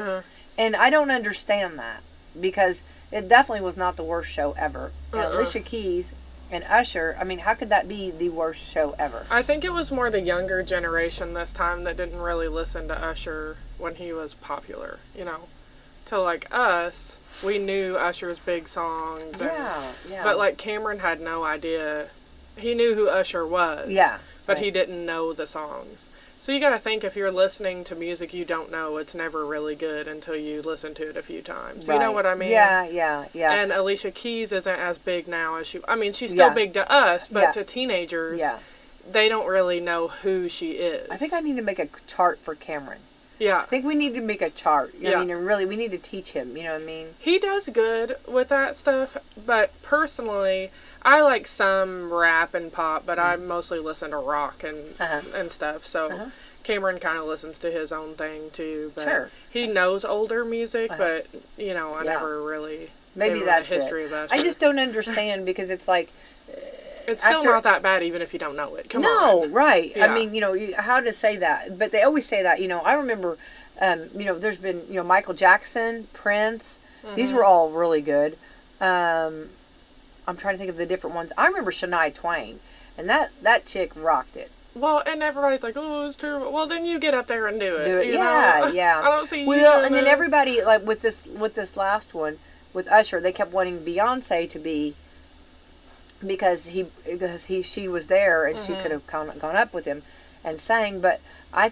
And I don't understand that, because it definitely was not the worst show ever. And Alicia Keys and Usher, I mean, how could that be the worst show ever? I think it was more the younger generation this time that didn't really listen to Usher when he was popular, To like us, we knew Usher's big songs. Yeah. But like Cameron had no idea. He knew who Usher was. Yeah. But he didn't know the songs. So you gotta think, if you're listening to music you don't know, it's never really good until you listen to it a few times. You know what I mean? Yeah. And Alicia Keys isn't as big now as she's still big to us, but to teenagers, they don't really know who she is. I think I need to make a chart for Cameron. Yeah. I think we need to make a chart. I mean, really, we need to teach him, you know what I mean? He does good with that stuff, but personally, I like some rap and pop, but I mostly listen to rock and stuff. So Cameron kind of listens to his own thing too, but Sure. he knows older music, but I never really maybe gave that's him a history it. of Usher. I just don't understand because it's like it's still not that bad even if you don't know it. Come on. No, right. Yeah. I mean, how to say that, but they always say that. I remember, there's been Michael Jackson, Prince. These were all really good. I'm trying to think of the different ones. I remember Shania Twain, and that chick rocked it. Well, and everybody's like, "Oh, it's terrible." Well, then you get up there and do it. Do it, yeah. yeah. I don't see you. Well, and then everybody like with this last one with Usher, they kept wanting Beyonce to be because she was there and she could have gone up with him and sang, but I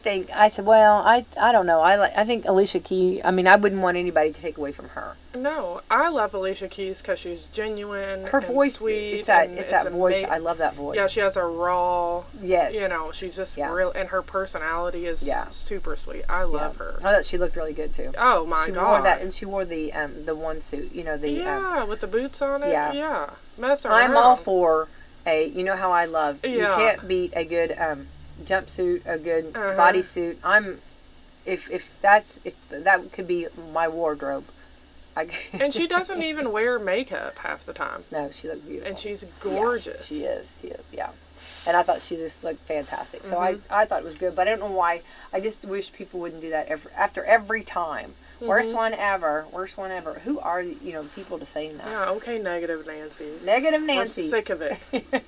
said, well, I don't know. I think Alicia Keys. I mean, I wouldn't want anybody to take away from her. No, I love Alicia Keys because she's genuine. Her and voice, sweet. it's that voice. I love that voice. Yeah, she has a raw. Yes. She's just real, and her personality is super sweet. I love her. I thought she looked really good too. Oh my God. She wore that, and she wore the one suit. with the boots on it. Yeah. Mess around. I'm all for how I love. Yeah. You can't beat a good jumpsuit, a good bodysuit. If that could be my wardrobe. And she doesn't even wear makeup half the time. No, she looked beautiful. And she's gorgeous. Yeah, she is, yeah. And I thought she just looked fantastic. So I thought it was good, but I don't know why. I just wish people wouldn't do that after every time. Worst one ever. Who are people to say that? Yeah, okay, Negative Nancy. Negative Nancy. I'm sick of it.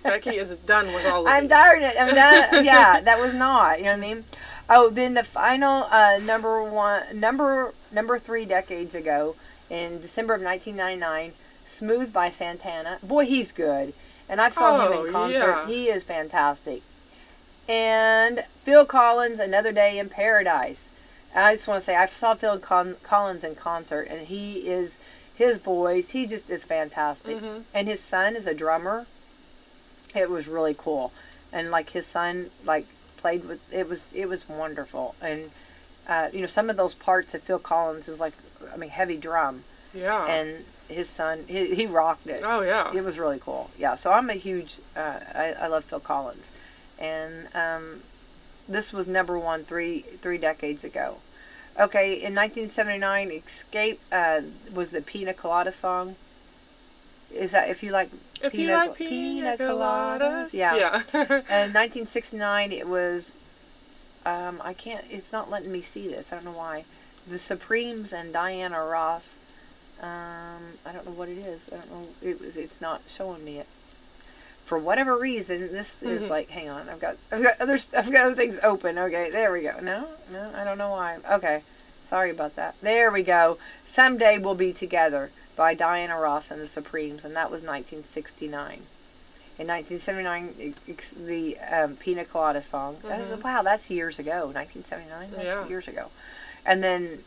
Becky is done with all of it. I'm tired of it. I'm done. Yeah, that was not. You know what I mean? Oh, then the final number 3 decades ago, in December of 1999, Smooth by Santana. Boy, he's good. And I've saw him in concert. Yeah. He is fantastic. And Phil Collins, Another Day in Paradise. I just want to say, I saw Phil Collins in concert, and his voice, he just is fantastic. And his son is a drummer. It was really cool. And like his son, played with, it was wonderful. And, some of those parts of Phil Collins is heavy drum. Yeah. And his son, he rocked it. Oh, yeah. It was really cool. Yeah, so I'm a huge, I love Phil Collins. And this was number 1 3 decades ago. Okay, in 1979, Escape was the Pina Colada song. Is that if you like Pina Coladas? Yeah. And 1969, it was, it's not letting me see this. I don't know why. The Supremes and Diana Ross. I don't know what it is. I don't know. It's not showing me it. For whatever reason, this is hang on. I've got other things open. Okay, there we go. No, I don't know why. Okay, sorry about that. There we go. Someday We'll Be Together by Diana Ross and the Supremes, and that was 1969. In 1979, the Pina Colada song. Wow, that's years ago. 1979. That's years ago. And then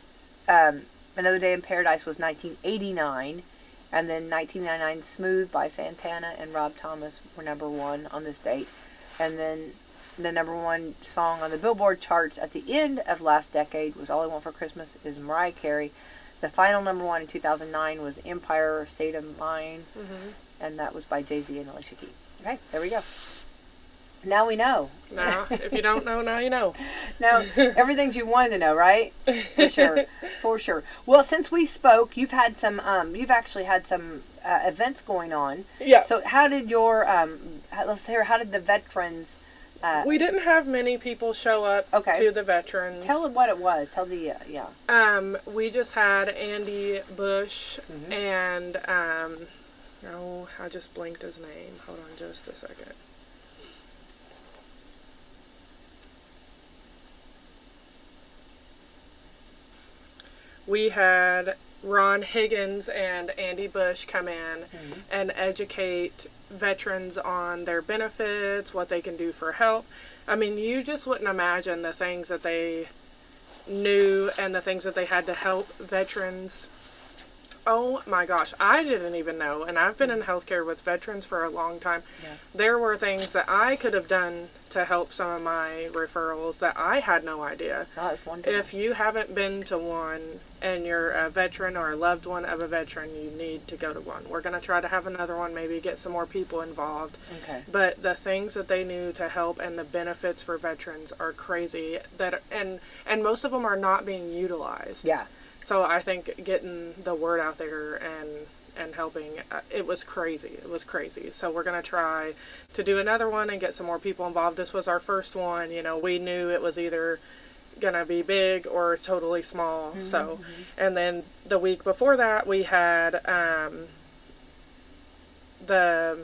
Another Day in Paradise was 1989. And then 1999, Smooth by Santana and Rob Thomas were number 1 on this date. And then the number 1 song on the Billboard charts at the end of last decade was All I Want for Christmas is Mariah Carey. The final number 1 in 2009 was Empire State of Mind. And that was by Jay-Z and Alicia Keys. Okay, there we go. Now we know. Now, if you don't know, now you know. Now, everything you wanted to know, right? For sure. Well, since we spoke, you've actually had some events going on. Yeah. So how did your, let's hear, how did the veterans... we didn't have many people show up to the veterans. Tell them what it was. Tell the, we just had Andy Bush and, I just blinked his name. Hold on just a second. We had Ron Higgins and Andy Bush come in and educate veterans on their benefits, what they can do for help. I mean, you just wouldn't imagine the things that they knew and the things that they had to help veterans Oh my gosh, I didn't even know, and I've been in healthcare with veterans for a long time. Yeah. There were things that I could have done to help some of my referrals that I had no idea. Oh, that's wonderful. If you haven't been to one and you're a veteran or a loved one of a veteran, you need to go to one. We're going to try to have another one, maybe get some more people involved. Okay. But the things that they knew to help and the benefits for veterans are crazy, and most of them are not being utilized. Yeah. So I think getting the word out there and helping, it was crazy. It was crazy. So we're going to try to do another one and get some more people involved. This was our first one. You know, we knew it was either going to be big or totally small. Mm-hmm. So, and then the week before that, we had the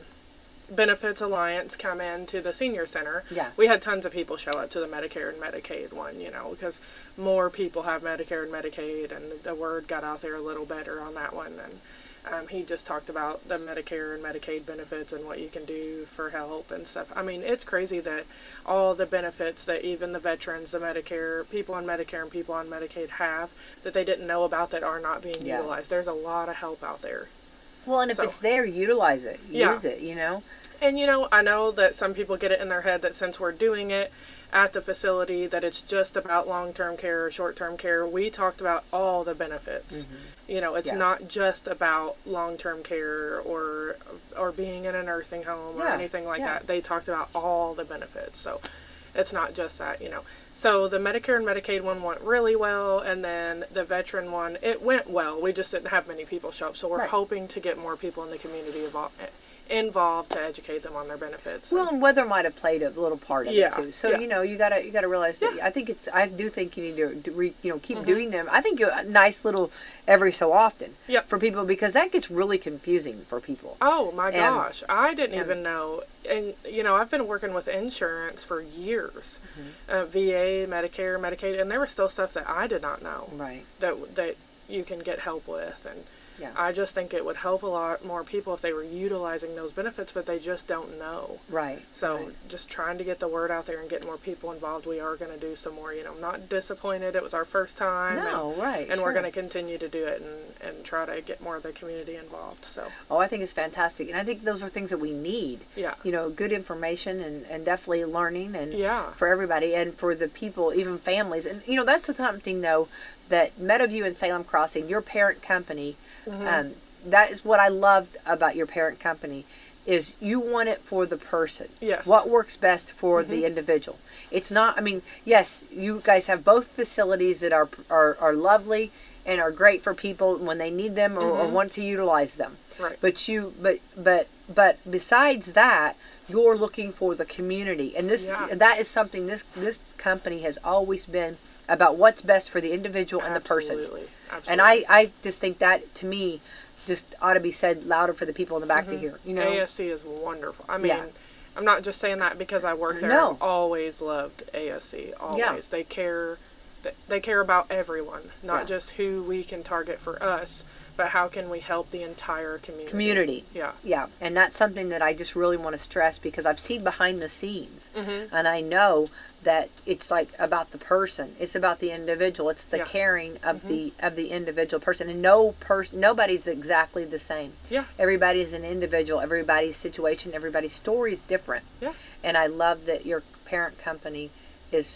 Benefits Alliance come in to the senior center. Yeah. We had tons of people show up to the Medicare and Medicaid one, you know, because more people have Medicare and Medicaid, and the word got out there a little better on that one. And he just talked about the Medicare and Medicaid benefits and what you can do for help and stuff. I mean, it's crazy that all the benefits that even the veterans, the Medicare, people on Medicare and people on Medicaid have, that they didn't know about, that are not being utilized. There's a lot of help out there. Well, and if it's there, utilize it. Use it, you know? And, you know, I know that some people get it in their head that since we're doing it at the facility, that it's just about long-term care or short-term care. We talked about all the benefits. Mm-hmm. You know, it's not just about long-term care or being in a nursing home or anything like that. They talked about all the benefits. So it's not just that, you know. So the Medicare and Medicaid one went really well, and then the veteran one, it went well. We just didn't have many people show up. So we're hoping to get more people in the community involved to educate them on their benefits. Well, and weather might have played a little part of it too. So you know, you gotta realize that. I do think you need to keep doing them. I think a nice little every so often for people, because that gets really confusing for people. Oh my gosh, I didn't even know. And you know, I've been working with insurance for years, VA, Medicare, Medicaid, and there was still stuff that I did not know. Right. That you can get help with, and I just think it would help a lot more people if they were utilizing those benefits, but they just don't know. Right. So just trying to get the word out there and get more people involved. We are going to do some more, you know, I'm not disappointed. It was our first time. No, and we're going to continue to do it and try to get more of the community involved. So. Oh, I think it's fantastic. And I think those are things that we need. Yeah. You know, good information and definitely learning and for everybody and for the people, even families. And, you know, that's something, though, that Meadowview and Salem Crossing, your parent company, that is what I loved about your parent company, is you want it for the person. Yes. What works best for the individual. It's not, I mean, yes, you guys have both facilities that are lovely and are great for people when they need them or want to utilize them. Right. But besides that, you're looking for the community. And that is something this company has always been about, what's best for the individual and the person. Absolutely. And I just think that, to me, just ought to be said louder for the people in the back to hear. You know, ASC is wonderful. I mean, I'm not just saying that because I work there. I've always loved ASC. Always. Yeah. They care about everyone, not just who we can target for us, but how can we help the entire community. Yeah. And that's something that I just really want to stress, because I've seen behind the scenes, and I know that it's like about the person. It's about the individual. It's the caring of the individual person, and nobody's exactly the same. Yeah. Everybody's an individual. Everybody's situation, everybody's story is different. Yeah. And I love that your parent company is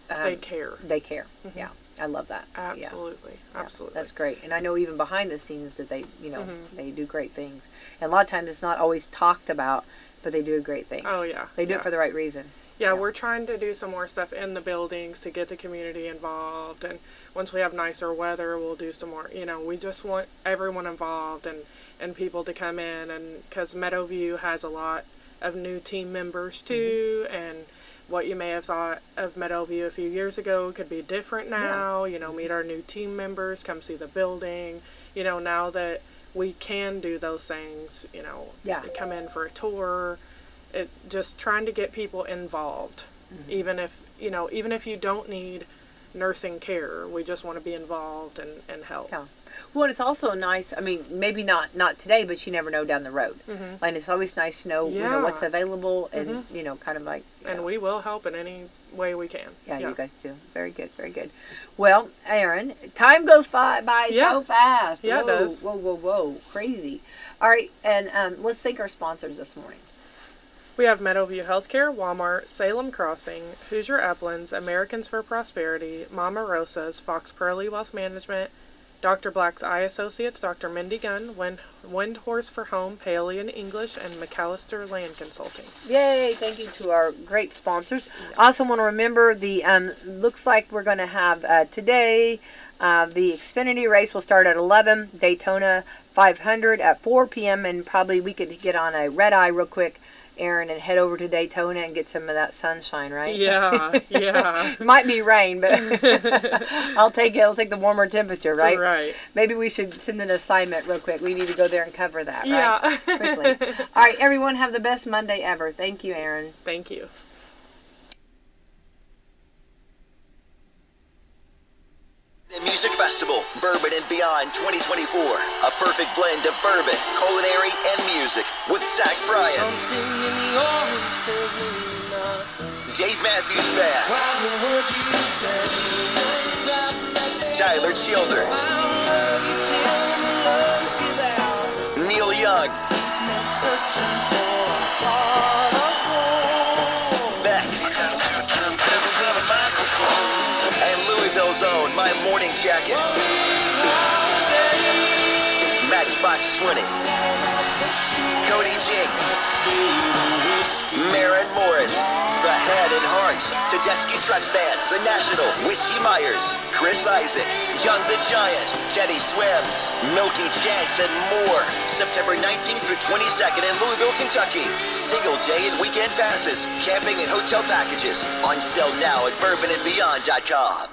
they care. They care. Yeah. I love that. Absolutely. Absolutely. That's great. And I know even behind the scenes that they, they do great things. And a lot of times it's not always talked about, but they do great things. Oh, yeah. They do it for the right reason. Yeah, we're trying to do some more stuff in the buildings to get the community involved. And once we have nicer weather, we'll do some more. You know, we just want everyone involved and people to come in. And because Meadowview has a lot of new team members, too. And what you may have thought of Meadowview a few years ago could be different now. You know, meet our new team members, come see the building. You know, now that we can do those things, you know, come in for a tour. Just trying to get people involved, even if you don't need nursing care. We just want to be involved and help. Yeah. Well, it's also nice. I mean, maybe not today, but you never know down the road. Mm-hmm. And it's always nice to know, Yeah. what's available, and Mm-hmm. kind of like. And we will help in any way we can. Yeah, you guys do. Very good, very good. Well, Aaron, time goes by so fast. Yeah, whoa, it does. Whoa, crazy. All right, and let's thank our sponsors this morning. We have Meadowview Healthcare, Walmart, Salem Crossing, Hoosier Uplands, Americans for Prosperity, Mama Rosa's, Fox Pearly Wealth Management, Dr. Black's Eye Associates, Dr. Mindy Gunn, Windhorse for Home, Paolian English, and McAllister Land Consulting. Yay! Thank you to our great sponsors. I also want to remember the looks like we're going to have today the Xfinity race will start at 11, Daytona 500 at 4 p.m. and probably we could get on a red eye real quick, Aaron, and head over to Daytona and get some of that sunshine, right? Yeah, yeah. Might be rain, but I'll take it. I'll take the warmer temperature, right? Right. Maybe we should send an assignment real quick. We need to go there and cover that, right? Yeah. Quickly. All right, everyone, have the best Monday ever. Thank you, Aaron. Thank you. Music Festival, Bourbon and Beyond 2024. A perfect blend of bourbon, culinary, and music with Zach Bryan, Dave Matthews Band, Tyler Childers, Neil Young, Beck, and Louisville's own My Morning Jacket, Matchbox 20, Cody Jinks, Maren Morris, The Head and Heart, Tedeschi Trucks Band, The National, Whiskey Myers, Chris Isaac, Young the Giant, Teddy Swims, Milky Chance, and more. September 19th through 22nd in Louisville, Kentucky. Single day and weekend passes, camping and hotel packages. On sale now at bourbonandbeyond.com.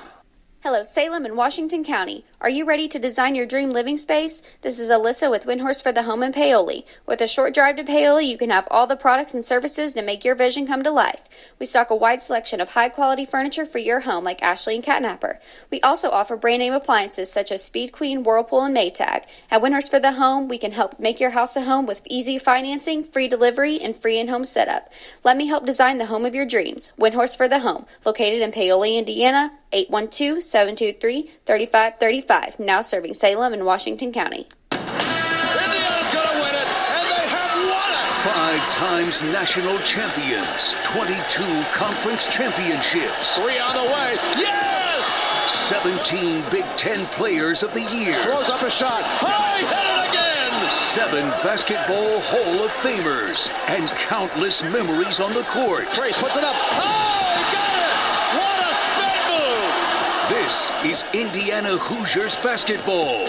Hello, Salem and Washington County. Are you ready to design your dream living space? This is Alyssa with Windhorse for the Home in Paoli. With a short drive to Paoli, you can have all the products and services to make your vision come to life. We stock a wide selection of high-quality furniture for your home like Ashley and Catnapper. We also offer brand-name appliances such as Speed Queen, Whirlpool, and Maytag. At Windhorse for the Home, we can help make your house a home with easy financing, free delivery, and free in-home setup. Let me help design the home of your dreams. Windhorse for the Home, located in Paoli, Indiana, 812-723-3535. Now serving Salem and Washington County. Indiana's going to win it, and they have won it! 5 times national champions, 22 conference championships, 3 on the way. Yes! 17 Big Ten Players of the Year, Throws up a shot. High, hit it again! 7 Basketball Hall of Famers, and countless memories on the court. Trace puts it up. Oh, he got it! What a spin move! This is Indiana Hoosiers basketball.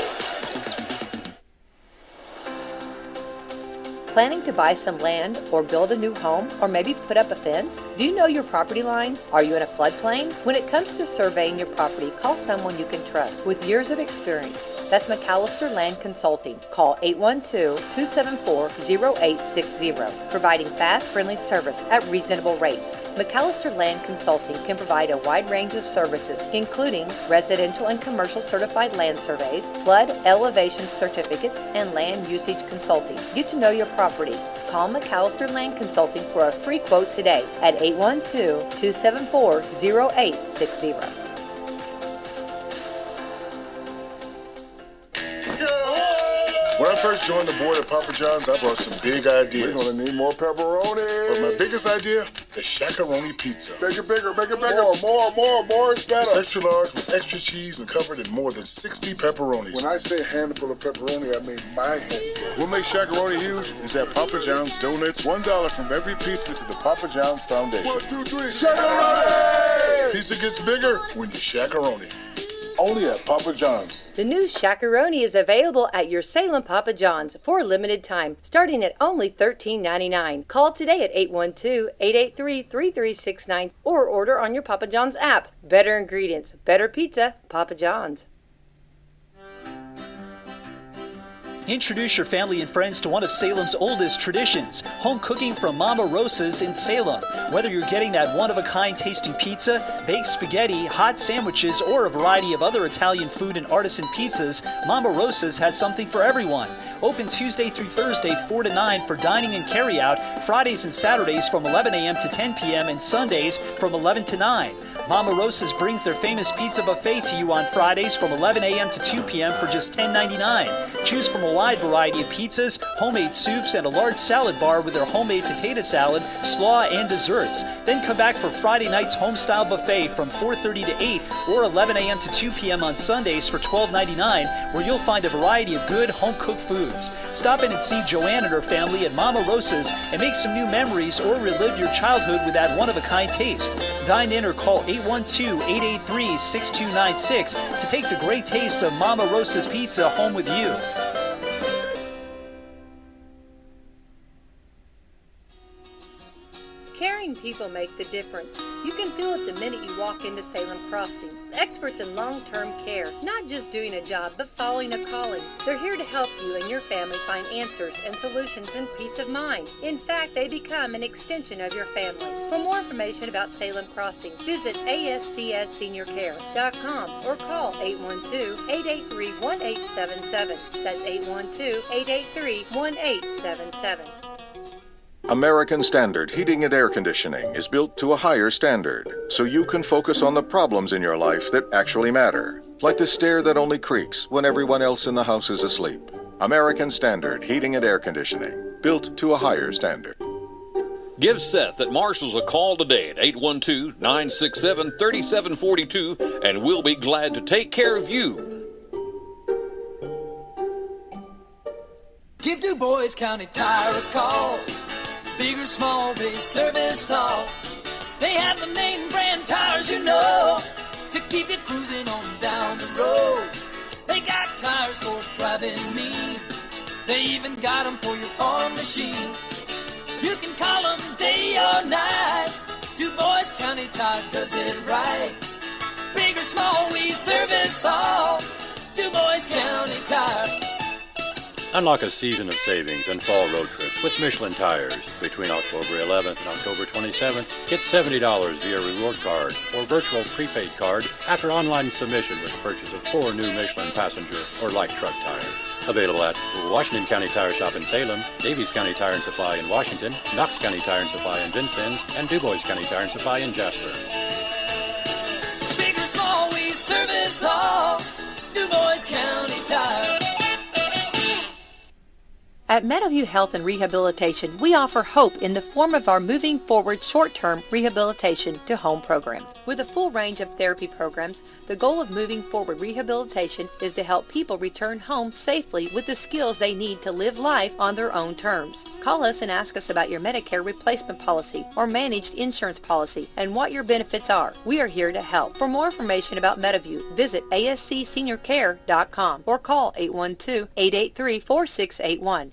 Planning to buy some land or build a new home or maybe put up a fence? Do you know your property lines? Are you in a floodplain? When it comes to surveying your property, call someone you can trust with years of experience. That's McAllister Land Consulting. Call 812-274-0860, providing fast, friendly service at reasonable rates. McAllister Land Consulting can provide a wide range of services, including residential and commercial certified land surveys, flood elevation certificates, and land usage consulting. Get to know your property. Call McAllister Land Consulting for a free quote today at 812-274-0860. When I first joined the board at Papa John's, I brought some big ideas. We're gonna need more pepperoni. But my biggest idea, the Shakaroni Pizza. Bigger, bigger, bigger, bigger. More is It's better. extra large with extra cheese and covered in more than 60 pepperonis. When I say handful of pepperoni, I mean my handful. What makes Shakaroni huge is that Papa John's donates $1 from every pizza to the Papa John's Foundation. 1, 2, 3, Shakaroni! Pizza gets bigger when you Shakaroni. Only at Papa John's. The new Shakaroni is available at your Salem Papa John's for a limited time, starting at only $13.99. Call today at 812-883-3369 or order on your Papa John's app. Better ingredients, better pizza, Papa John's. Introduce your family and friends to one of Salem's oldest traditions, home cooking from Mama Rosa's in Salem. Whether you're getting that one-of-a-kind tasting pizza, baked spaghetti, hot sandwiches, or a variety of other Italian food and artisan pizzas, Mama Rosa's has something for everyone. Open Tuesday through Thursday 4 to 9 for dining and carry-out, Fridays and Saturdays from 11 a.m. to 10 p.m. and Sundays from 11 to 9. Mama Rosa's brings their famous pizza buffet to you on Fridays from 11 a.m. to 2 p.m. for just $10.99. Choose from a wide variety of pizzas, homemade soups, and a large salad bar with their homemade potato salad, slaw, and desserts. Then come back for Friday night's home-style buffet from 4:30 to 8 or 11 a.m. to 2 p.m. on Sundays for $12.99, where you'll find a variety of good home-cooked foods. Stop in and see Joanne and her family at Mama Rosa's and make some new memories or relive your childhood with that one-of-a-kind taste. Dine in or call 812-883-6296 to take the great taste of Mama Rosa's pizza home with you. Caring people make the difference. You can feel it the minute you walk into Salem Crossing. Experts in long-term care, not just doing a job, but following a calling. They're here to help you and your family find answers and solutions and peace of mind. In fact, they become an extension of your family. For more information about Salem Crossing, visit ASCSSeniorCare.com or call 812-883-1877. That's 812-883-1877. American Standard Heating and Air Conditioning is built to a higher standard, so you can focus on the problems in your life that actually matter, like the stair that only creaks when everyone else in the house is asleep. American Standard Heating and Air Conditioning, built to a higher standard. Give Seth at Marshall's a call today at 812-967-3742, and we'll be glad to take care of you. Give Du Bois County Tire a call. Big or small, they service all. They have the name brand tires you know to keep you cruising on down the road. They got tires for driving me. They even got them for your farm machine. You can call them day or night. Du Bois County Tire does it right. Big or small, we service all. Du Bois County Tire. Unlock a season of savings and fall road trips with Michelin tires. Between October 11th and October 27th, get $70 via reward card or virtual prepaid card after online submission with the purchase of 4 new Michelin passenger or light truck tires. Available at Washington County Tire Shop in Salem, Davies County Tire and Supply in Washington, Knox County Tire and Supply in Vincennes, and Du Bois County Tire and Supply in Jasper. Big or small, we service all. Du Bois County Tire. At Meadowview Health and Rehabilitation, we offer hope in the form of our Moving Forward short-term rehabilitation to home program. With a full range of therapy programs, the goal of Moving Forward Rehabilitation is to help people return home safely with the skills they need to live life on their own terms. Call us and ask us about your Medicare replacement policy or managed insurance policy and what your benefits are. We are here to help. For more information about Meadowview, visit ASCSeniorCare.com or call 812-883-4681.